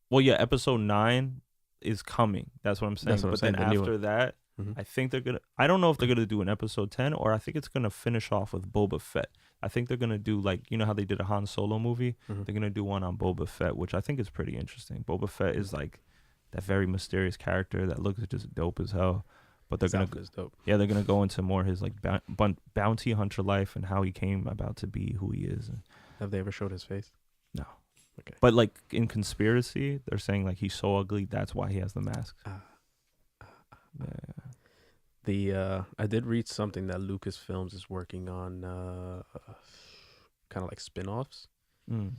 Well, yeah, episode 9 is coming. That's what I'm saying. That's what I'm But saying, then the new after that, Mhm. I think they're gonna. I don't know if they're gonna do an episode 10 or I think it's gonna finish off with Boba Fett. I think they're gonna do like how they did a Han Solo movie. Mhm. They're gonna do one on Boba Fett, which I think is pretty interesting. Boba Fett is like that very mysterious character that looks just dope as hell. But they're His gonna outfit is dope. they're gonna go into more his like bounty hunter life and how he came about to be who he is. Have they ever showed his face? No. Okay. But like in conspiracy, they're saying like he's so ugly that's why he has the mask. Yeah. I did read something that Lucasfilms is working on, kind of like spin-offs. Mm.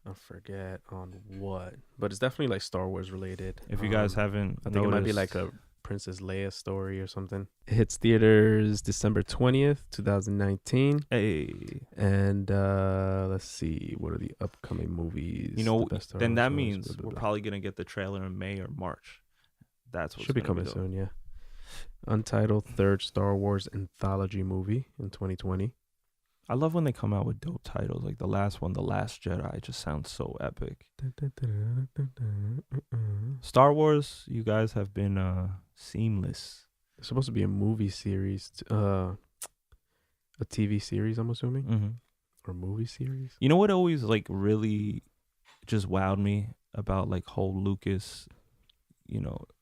I forget on what, but it's definitely like Star Wars related. If you guys haven't, I think it might be like a Princess Leia story or something. It hits theaters December 20th, 2019. Hey, And let's see, what are the upcoming movies? The best Star then Wars that movies, means blah, blah, we're blah. probably gonna get the trailer in May or March. That's what Should be coming soon, yeah. Untitled third Star Wars anthology movie in 2020. I love when they come out with dope titles. Like the last one, The Last Jedi, just sounds so epic. Star Wars, you guys have been seamless. It's supposed to be a movie series, a TV series, I'm assuming, Mm-hmm. or movie series. You know what always like really just wowed me about like whole Lucas,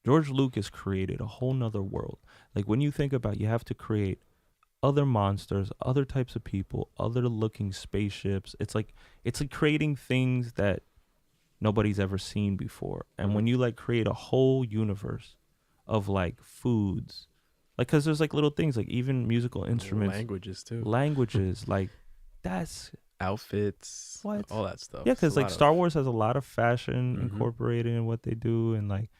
George Lucas created a whole nother world. Like when you think about, you have to create other monsters, other types of people, other looking spaceships. It's like creating things that nobody's ever seen before. And when you like create a whole universe of like foods, like, cause there's like little things, like even musical instruments, Languages too. languages, like that's Outfits. What? All that stuff. yeah, It's because a like lot Star of- Wars has a lot of fashion Mhm. incorporated in what they do, and like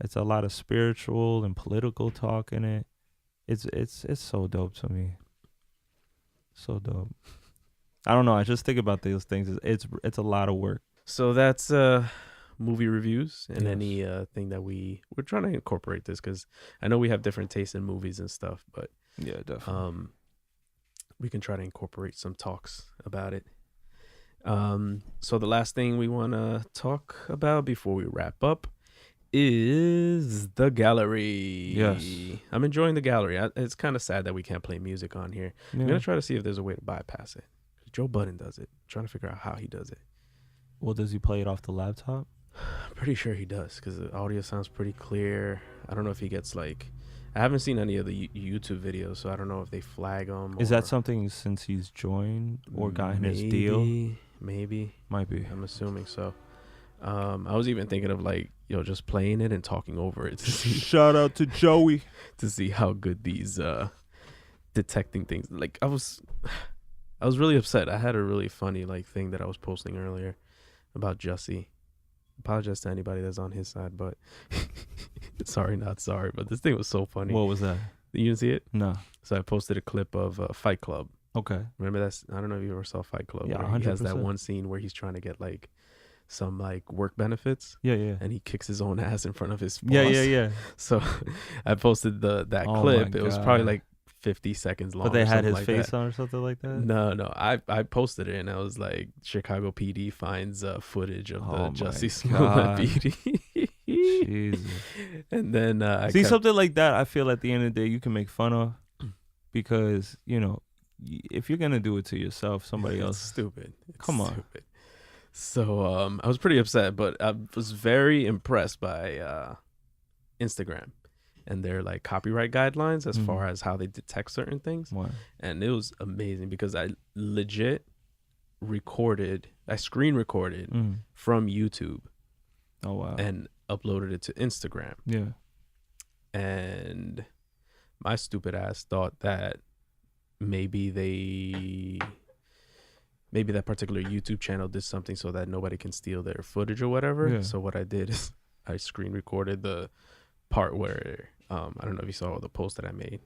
it's a lot of spiritual and political talk in it. It's so dope to me. So dope. I don't know. I just think about those things. It's a lot of work. So that's movie reviews and Yes. any thing that we're trying to incorporate this because I know we have different tastes in movies and stuff, but Yeah, definitely. we can try to incorporate some talks about it. So the last thing we want to talk about before we wrap up is the gallery. Yes. I'm enjoying the gallery. It's kind of sad that we can't play music on here. I'm Yeah. gonna try to see if there's a way to bypass it. Joe Budden does it. Trying to figure out how he does it. Well, does he play it off the laptop? I'm pretty sure he does because the audio sounds pretty clear. I don't know if he gets like. I haven't seen any of the YouTube videos, so I don't know if they flag him. Is that something since he's joined or gotten his deal? Maybe. Might be. I'm assuming so. I was even thinking of like, just playing it and talking over it to see Shout out to Joey. to see how good these detecting things. Like I was really upset. I had a really funny like thing that I was posting earlier about Jussie. Apologize to anybody that's on his side, but sorry, not sorry. But this thing was so funny. What was that? You didn't see it? No. So I posted a clip of Fight Club. Okay. Remember that's? I don't know if you ever saw Fight Club. Yeah, where he has 100%. that one scene where he's trying to get like some like work benefits. Yeah. And he kicks his own ass in front of his boss. Yeah. So I posted that Oh clip. my It was probably God. like 50 seconds long. But they or had something his like face that. on or something like that? No. I posted it and I was like, Chicago PD finds footage of the Oh my Jussie Smollett God. beating. Jesus. And then I See, kept- something like that, I feel at the end of the day, you can make fun of because, if you're going to do it to yourself, somebody It's else. stupid. It's Come on. stupid. So I was pretty upset, but I was very impressed by Instagram and their like copyright guidelines as Mhm. far as how they detect certain things. Why? And it was amazing because I legit screen recorded Mm. from YouTube Oh, wow. and uploaded it to Instagram. Yeah. And my stupid ass thought that maybe that particular YouTube channel did something so that nobody can steal their footage or whatever. Yeah. So what I did is I screen recorded the part where I don't know if you saw the post that I made.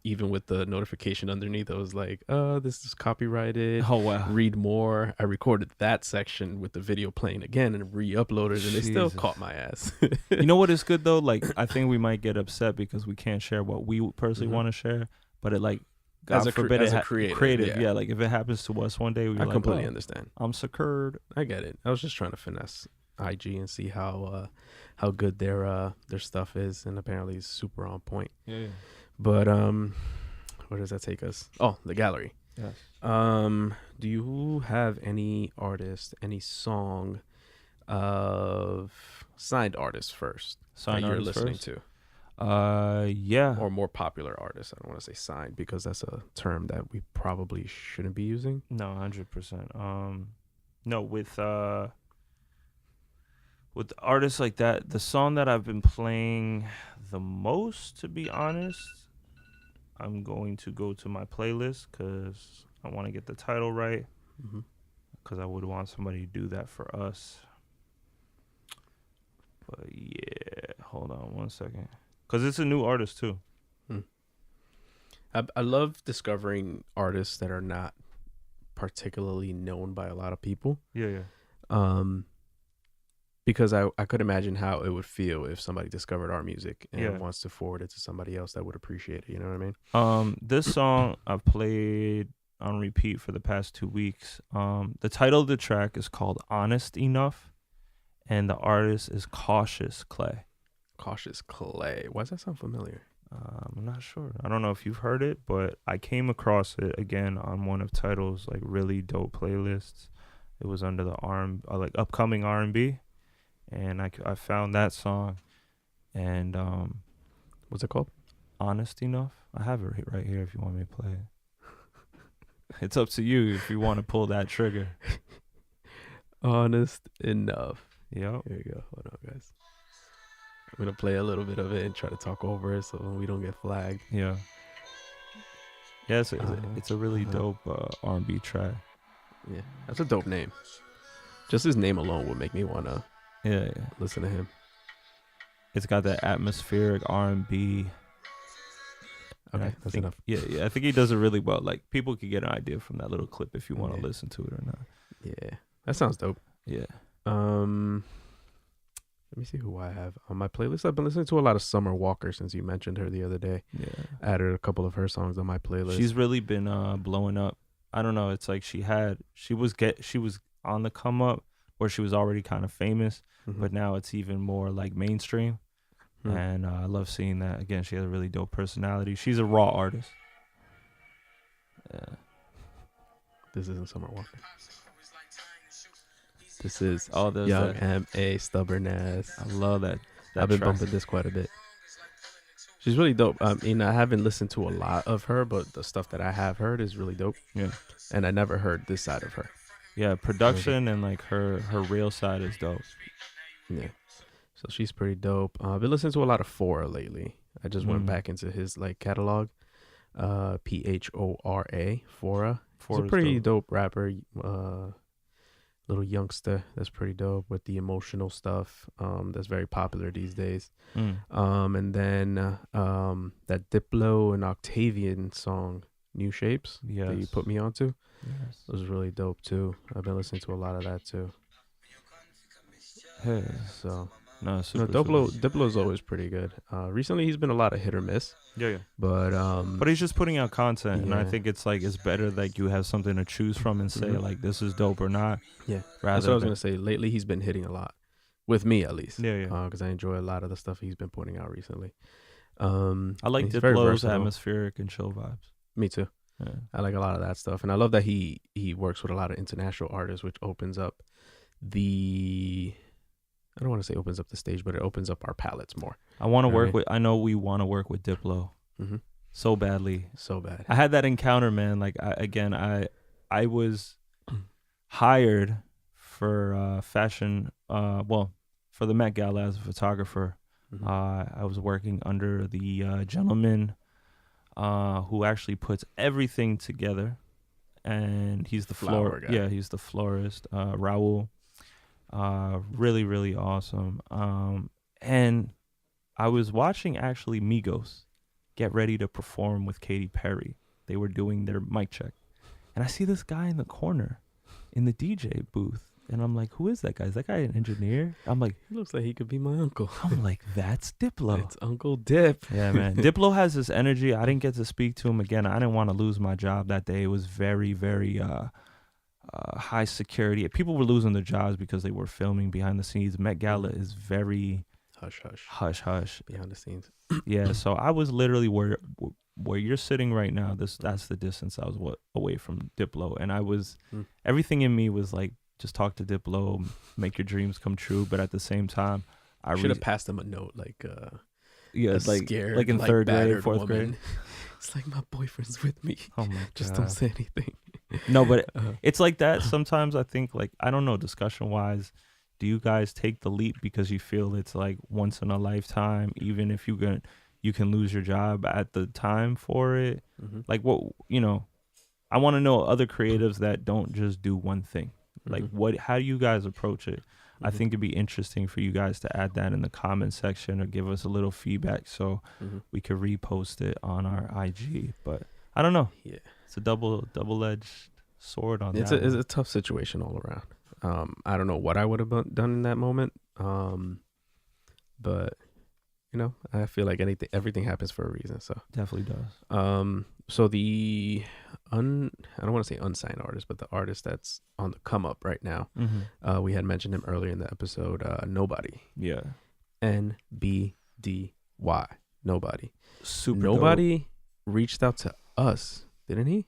Even with the notification underneath, I was like, this is copyrighted. Oh, wow. Read more. I recorded that section with the video playing again and re-uploaded, and they still Jesus. caught my ass. You know what is good, though? Like, I think we might get upset because we can't share what we personally Mhm. want to share. But it, like, God As a forbid, as it a creative, creative. yeah. Like, if it happens to us one day, we're I like, completely oh, understand. I'm secured. I get it. I was just trying to finesse IG and see how good their stuff is, and apparently it's super on point. Yeah. But where does that take us? Oh, the gallery. Yes. Do you have any artist, any song of signed artists first Signed that you're artists listening first? to, Yeah. or more popular artists? I don't want to say signed because that's a term that we probably shouldn't be using. No, 100%. No, with artists like that, the song that I've been playing the most, to be honest, I'm going to go to my playlist because I want to get the title right, Mm-hmm. because I would want somebody to do that for us. But yeah, hold on one second, because it's a new artist too. I love discovering artists that are not particularly known by a lot of people. Yeah. Because I could imagine how it would feel if somebody discovered our music and Yeah. wants to forward it to somebody else that would appreciate it. You know what I mean? This song I've played on repeat for the past 2 weeks. The title of the track is called Honest Enough, and the artist is Cautious Clay. Cautious Clay. Why does that sound familiar? I'm not sure. I don't know if you've heard it, but I came across it again on one of Tidal's like really dope playlists. It was under the like upcoming R&B, and I found that song, and What's it called? Honest Enough. I have it right here if you want me to play it. It's up to you if you want to pull that trigger. Honest Enough. Yep. Here you go. Hold on, guys. I'm going to play a little bit of it and try to talk over it so we don't get flagged. Yeah. Yeah, it's a really dope R&B track. Yeah. That's a dope name. Just his name alone would make me want to Yeah. listen to him. It's got that atmospheric R&B. And Okay, I that's think- enough. Yeah, I think he does it really well. Like, people could get an idea from that little clip if you want to Yeah. listen to it or not. Yeah. That sounds dope. Yeah. Let me see who I have on my playlist. I've been listening to a lot of Summer Walker since you mentioned her the other day. Yeah. Added a couple of her songs on my playlist. She's really been blowing up I don't know. It's like she was on the come up, or she was already kind of famous, but now it's even more like mainstream. And I love seeing that. Again, she has a really dope personality. She's a raw artist. Yeah. This isn't Summer Walker. This is there's Young that. M.A. Stubborn Ass. I love that. I've been track. bumping this quite a bit. She's really dope. I mean, I haven't listened to a lot of her, but the stuff that I have heard is really dope. Yeah. And I never heard this side of her. Yeah, production and like her real side is dope. Yeah. So she's pretty dope. I've been listening to a lot of Phora lately. I just went back into his like catalog. Phora. Phora. He's a pretty dope rapper. Little youngster that's pretty dope with the emotional stuff. That's very popular these days. And then that Diplo and Octavian song, New Shapes, that you put me onto. Yes. It was really dope too. I've been listening to a lot of that too. Hey. So Diplo's always pretty good. Recently he's been a lot of hit or miss. Yeah. But he's just putting out content, and I think it's better that you have something to choose from and say like this is dope or not. Yeah. That's what I was gonna say. Lately he's been hitting a lot, with me at least. Yeah. Because I enjoy a lot of the stuff he's been putting out recently. I like Diplo's atmospheric and chill vibes. Me too. Yeah. I like a lot of that stuff, and I love that he works with a lot of international artists, which opens up I don't want to say opens up the stage, but it opens up our palettes more. I want to work with. I know we want to work with Diplo so badly, so bad. I had that encounter, man. Like I was hired for fashion. For the Met Gala as a photographer. I was working under the gentleman who actually puts everything together, and he's the flower guy. Yeah, he's the florist, Raul. Really, really awesome. And I was watching actually Migos get ready to perform with Katy Perry. They were doing their mic check, and I see this guy in the corner in the DJ booth, and I'm like, who is that guy? Is that guy an engineer? I'm like, he looks like he could be my uncle. I'm like, that's Diplo. It's Uncle Dip. Yeah, man. Diplo has this energy. I didn't get to speak to him again. I didn't want to lose my job that day. It was very, very high security. People were losing their jobs because they were filming behind the scenes. Met Gala is very hush behind the scenes. Yeah, so I was literally where you're sitting right now. That's the distance I was away from Diplo, and I was everything in me was like, just talk to Diplo, make your dreams come true. But at the same time, I should have passed him a note, like scared, like in third grade, fourth grade. It's like, my boyfriend's with me. Oh my God. Just don't say anything. No, but it's like that. Sometimes I think, like, I don't know, discussion wise, do you guys take the leap because you feel it's like once in a lifetime, even if you can lose your job at the time for it? Like, what, I want to know other creatives that don't just do one thing. Like, how do you guys approach it? I think it'd be interesting for you guys to add that in the comment section or give us a little feedback so we could repost it on our IG. But I don't know. Yeah, it's a double-edged sword on that. It's a tough situation all around. I don't know what I would have done in that moment. But I feel like everything happens for a reason. So definitely does. So the I don't want to say unsigned artist, but the artist that's on the come up right now. We had mentioned him earlier in the episode. Nobody. Yeah. NBDY. Nobody. Super. Nobody dope. Reached out to us, didn't he?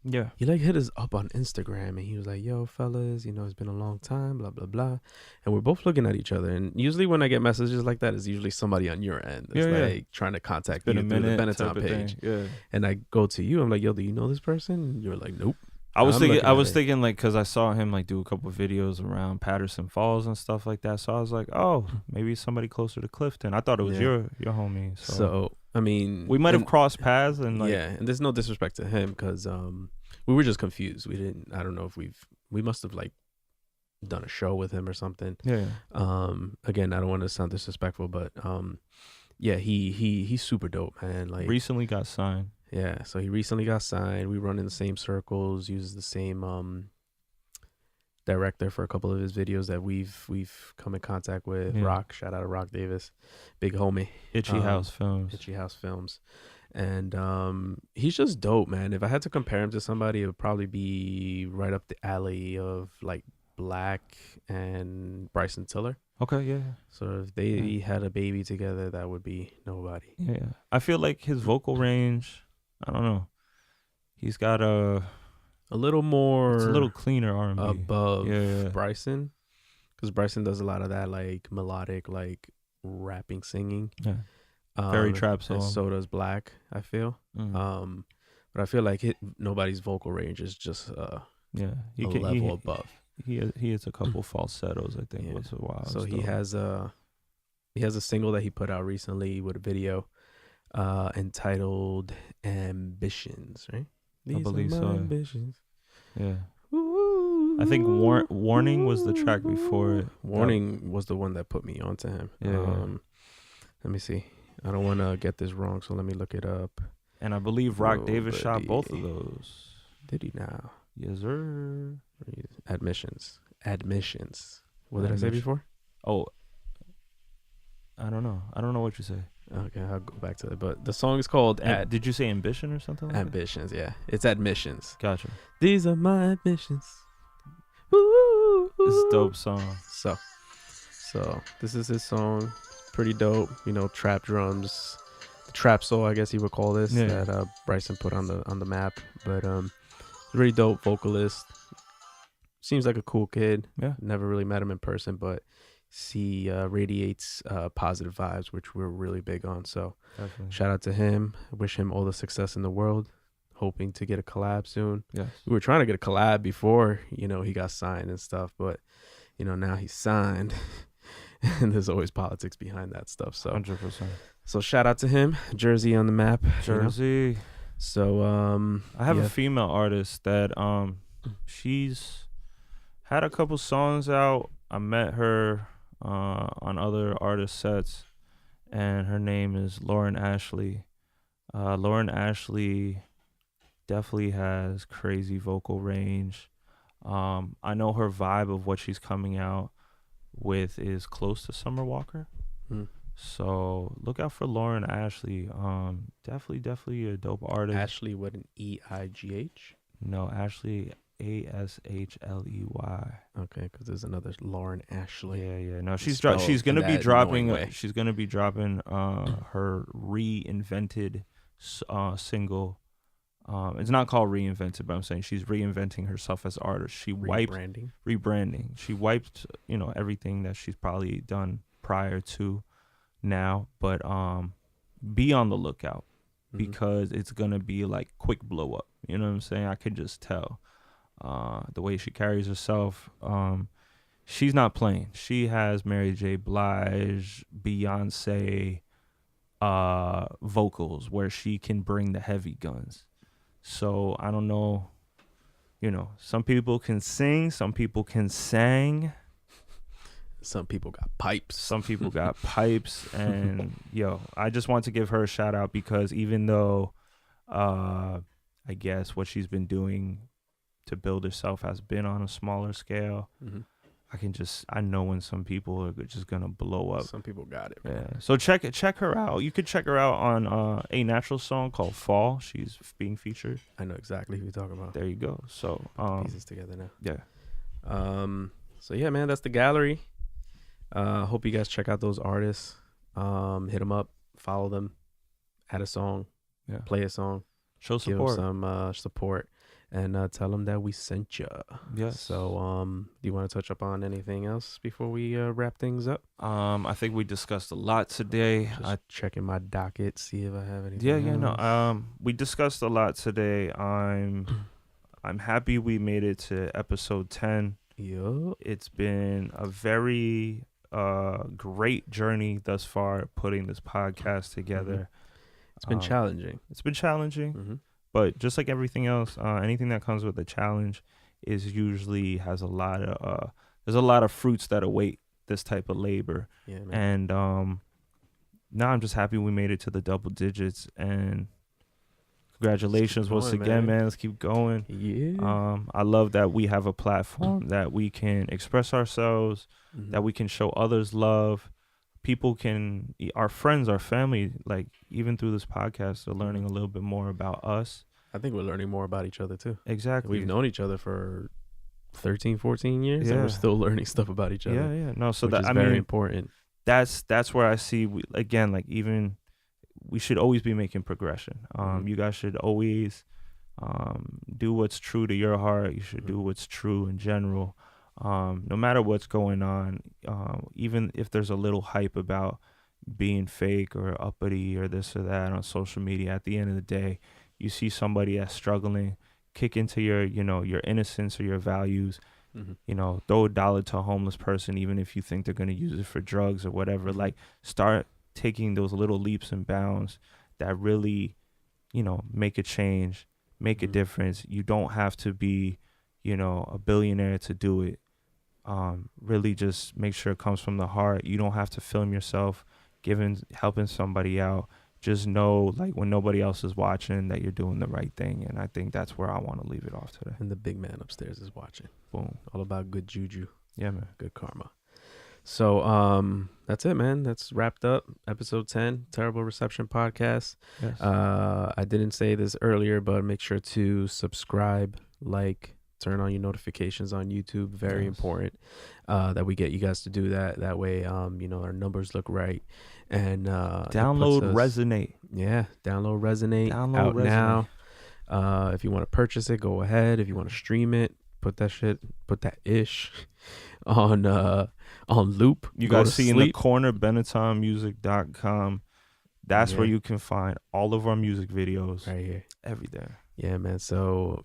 Yeah. He hit us up on Instagram, and he was like, yo, fellas, it's been a long time, blah, blah, blah. And we're both looking at each other. And usually when I get messages like that, it's usually somebody on your end that's trying to contact you through the Benetton page. Yeah. And I go to you, I'm like, yo, do you know this person? And you're like, nope. I was thinking like, because I saw him like do a couple of videos around Patterson Falls and stuff like that. So I was like, oh, maybe somebody closer to Clifton. I thought it was your homie. So I mean, we might have crossed paths and like, and there's no disrespect to him because we were just confused. I don't know if we must have like done a show with him or something. Yeah. Again, I don't want to sound disrespectful, but he's super dope, man. Like, recently got signed. Yeah, so he recently got signed. We run in the same circles, uses the same director for a couple of his videos that we've come in contact with. Rock, shout out to Rock Davis, big homie. Itchy House Films. And he's just dope, man. If I had to compare him to somebody, it would probably be right up the alley of like Black and Bryson Tiller. Okay, yeah, So if they had a baby together, that would be nobody. yeah. I feel like his vocal range, I don't know. He's got A little more it's a little cleaner R&B. above Yeah. Bryson, because Bryson does a lot of that like melodic, like rapping, singing. Yeah. Very trap And song. so does Black, I feel. Mhm. But I feel like nobody's vocal range is just Yeah, a level above. He has a couple falsettos, I think, Yeah. once in a while. So It's he dope. has a single that he put out recently with a video entitled Ambitions, right? believe are my so. Ambitions. Yeah. I think Warning was the track before it. Warning was the one that put me onto him. Yeah. Let me see. I don't want to get this wrong, so let me look it up. And I believe Rock Oh, Davis shot buddy. both of those. Did he now? Yes, sir. Admissions. What did I say Admission. before? Oh, I don't know. I don't know what you say. Okay, I'll go back to it. But the song is called Did you say Ambition or something like that? Ambitions. Yeah, it's Admissions. Gotcha. These are my ambitions. It's a dope song. So this is his song. Pretty dope. You know, trap drums, the trap soul, I guess you would call this. Yeah. That Bryson put on the map. But really dope vocalist. Seems like a cool kid. Yeah. Never really met him in person, but he radiates positive vibes, which we're really big on. So Definitely. shout out to him. Wish him all the success in the world. Hoping to get a collab soon. Yes. We were trying to get a collab before, he got signed and stuff, but now he's signed and there's always politics behind that stuff. So 100%. so shout out to him. Jersey on the map. Jersey. So I have yeah. a female artist that she's had a couple songs out. I met her on other artist sets, and her name is Lauren Ashley. Lauren Ashley definitely has crazy vocal range. I know her vibe of what she's coming out with is close to Summer Walker. So look out for Lauren Ashley. Definitely a dope artist. Ashley with an EIGH. No, Ashley Ashley. Okay, because there's another Lauren Ashley. Yeah. No, she's Spelled she's gonna in be that dropping. annoying way. She's gonna be dropping her reinvented single. It's not called reinvented, but I'm saying she's reinventing herself as an artist. She wiped rebranding. She wiped everything that she's probably done prior to now, but be on the lookout because it's gonna be like quick blow up. You know what I'm saying? I could just tell the way she carries herself. She's not playing. She has Mary J. Blige, Beyonce vocals where she can bring the heavy guns. So I don't know, some people can sing, some people can sang. Some people got pipes. Some people got pipes. And, I just want to give her a shout out because even though I guess what she's been doing to build herself has been on a smaller scale, I know when some people are just going to blow up. Some people got it. Yeah. So check her out. You could check her out on a natural song called Fall. She's being featured. I know exactly who you're talking about. There you go. So Pieces together now. Yeah. So yeah, man, that's the gallery. Hope you guys check out those artists. Hit them up, follow them, add a song, play a song, show give support. them some support, and tell them that we sent you. Yes. So do you want to touch up on anything else before we wrap things up? I think we discussed a lot today. Just checking my docket, see if I have anything. We discussed a lot today. I'm happy we made it to episode 10. Yup. It's been a very great journey thus far putting this podcast together. It's been challenging. It's been challenging, but just like everything else, anything that comes with a challenge is usually has a lot of there's a lot of fruits that await this type of labor. Yeah, man. And now I'm just happy we made it to the double digits, and congratulations once again, man. Let's keep going. Yeah. I love that we have a platform that we can express ourselves, that we can show others love, people can, our friends, our family, like even through this podcast, are learning a little bit more about us. I think we're learning more about each other too. Exactly. We've known each other for 13, 14 years, and Yeah. we're still learning stuff about each other. Yeah. No, so which that is I very mean, important. that's where I see again, like even we should always be making progression. You guys should always do what's true to your heart. You should do what's true in general. No matter what's going on, even if there's a little hype about being fake or uppity or this or that on social media, at the end of the day, you see somebody that's struggling, kick into your, your innocence or your values, throw $1 to a homeless person, even if you think they're going to use it for drugs or whatever. Like, start taking those little leaps and bounds that really, make a change, make a difference. You don't have to be, a billionaire to do it. Really just make sure it comes from the heart. You don't have to film yourself helping somebody out. Just know, like, when nobody else is watching, that you're doing the right thing. And I think that's where I want to leave it off today. And the big man upstairs is watching. Boom. All about good juju. Yeah, man. Good karma. So that's it, man. That's wrapped up. Episode 10, Terrible Reception Podcast. Yes. I didn't say this earlier, but make sure to subscribe, like, turn on your notifications on YouTube. Very important that we get you guys to do that. That way, our numbers look right. And download Resonate. Yeah, download Resonate. Out now. If you want to purchase it, go ahead. If you want to stream it, put that ish on loop. You guys see in the corner, BenettonMusic.com. That's where you can find all of our music videos. Right here. Every day. Yeah, man. So,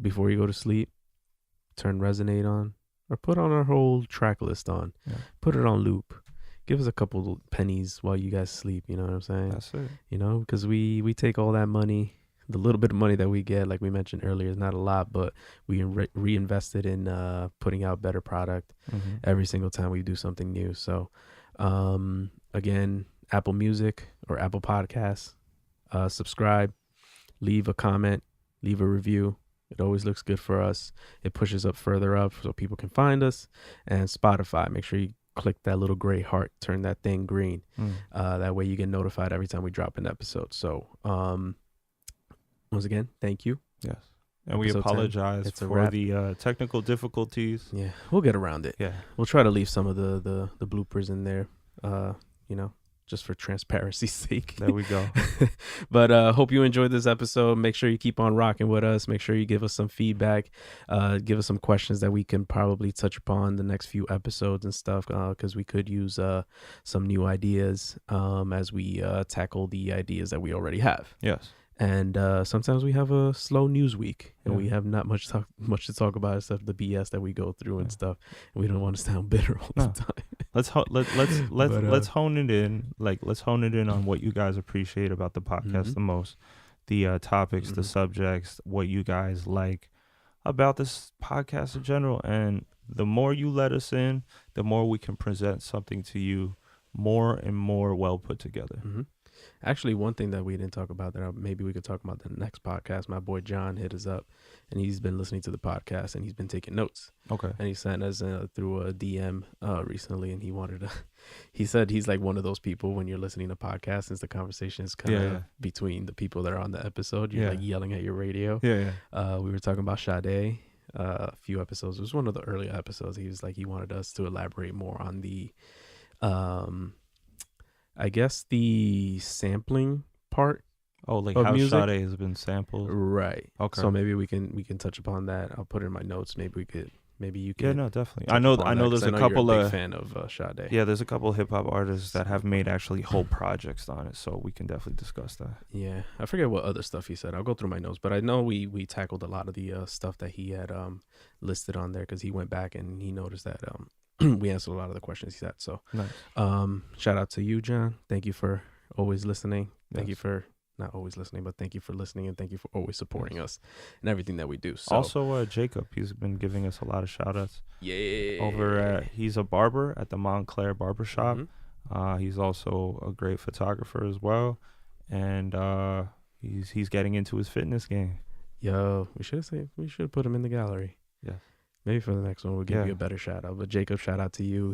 before you go to sleep, turn Resonate on or put on our whole track list on. Yeah. Put it on loop. Give us a couple pennies while you guys sleep. You know what I'm saying? That's it. Because we take all that money, the little bit of money that we get, like we mentioned earlier, is not a lot, but we reinvest it in putting out better product every single time we do something new. So, again, Apple Music or Apple Podcasts, subscribe, leave a comment, leave a review. It always looks good for us. It pushes up further up so people can find us. And Spotify, make sure you click that little gray heart, turn that thing green. That way you get notified every time we drop an episode. So, once again, thank you. Yes. And we apologize for the technical difficulties. Yeah, we'll get around it. Yeah. We'll try to leave some of the bloopers in there, just for transparency's sake. There we go. But hope you enjoyed this episode. Make sure you keep on rocking with us. Make sure you give us some feedback. Give us some questions that we can probably touch upon the next few episodes and stuff, because we could use some new ideas as we tackle the ideas that we already have. Yes. And sometimes we have a slow news week, and we have not much to talk about except the BS that we go through and stuff. And we don't want to sound bitter all the time. Let's hone it in. Let's hone it in on what you guys appreciate about the podcast the most, the topics, the subjects, what you guys like about this podcast in general. And the more you let us in, the more we can present something to you more and more well put together. Actually, one thing that we didn't talk about that maybe we could talk about the next podcast. My boy John hit us up, and he's been listening to the podcast, and he's been taking notes. Okay. And he sent us through a DM recently, and he said he's like one of those people when you're listening to podcasts, since the conversation is kind of between the people that are on the episode, you're like yelling at your radio. Yeah. We were talking about Sade a few episodes. It was one of the earlier episodes. He was like, he wanted us to elaborate more on the I guess the sampling part. Oh, like how music? Sade has been sampled. Right. Okay. So maybe we can touch upon that. I'll put it in my notes. Maybe you could. Yeah, no, definitely. I know there's a couple you're a big fan of Sade. Yeah, there's a couple of hip hop artists that have made actually whole projects on it, so we can definitely discuss that. Yeah, I forget what other stuff he said. I'll go through my notes, but I know we tackled a lot of the stuff that he had listed on there, because he went back and he noticed that we answered a lot of the questions he said. So nice. Shout out to you, John. Thank you for always listening. Thank you for not always listening, but thank you for listening, and thank you for always supporting us and everything that we do. So also Jacob, he's been giving us a lot of shout outs. Yeah. He's a barber at the Montclair Barbershop. He's also a great photographer as well, and he's getting into his fitness game. Yo, we should put him in the gallery. Yeah. Maybe for the next one we'll give you a better shout out. But Jacob, shout out to you.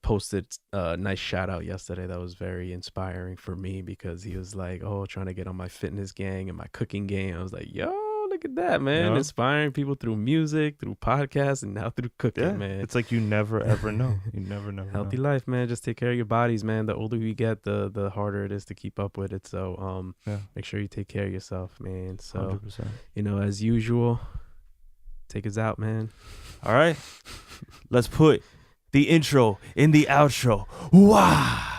posted a nice shout out yesterday that was very inspiring for me, because he was like, oh, trying to get on my fitness gang and my cooking game. I was like, yo, look at that, man. Yeah. Inspiring people through music, through podcasts, and now through cooking, Yeah, man. it's like you never ever know. You never Healthy know. life, man. Just take care of your bodies, man. The older we get, the harder it is to keep up with it. So Yeah, make sure you take care of yourself, man. So 100%. as usual, take us out, man. All right, let's put the intro in the outro. Wow.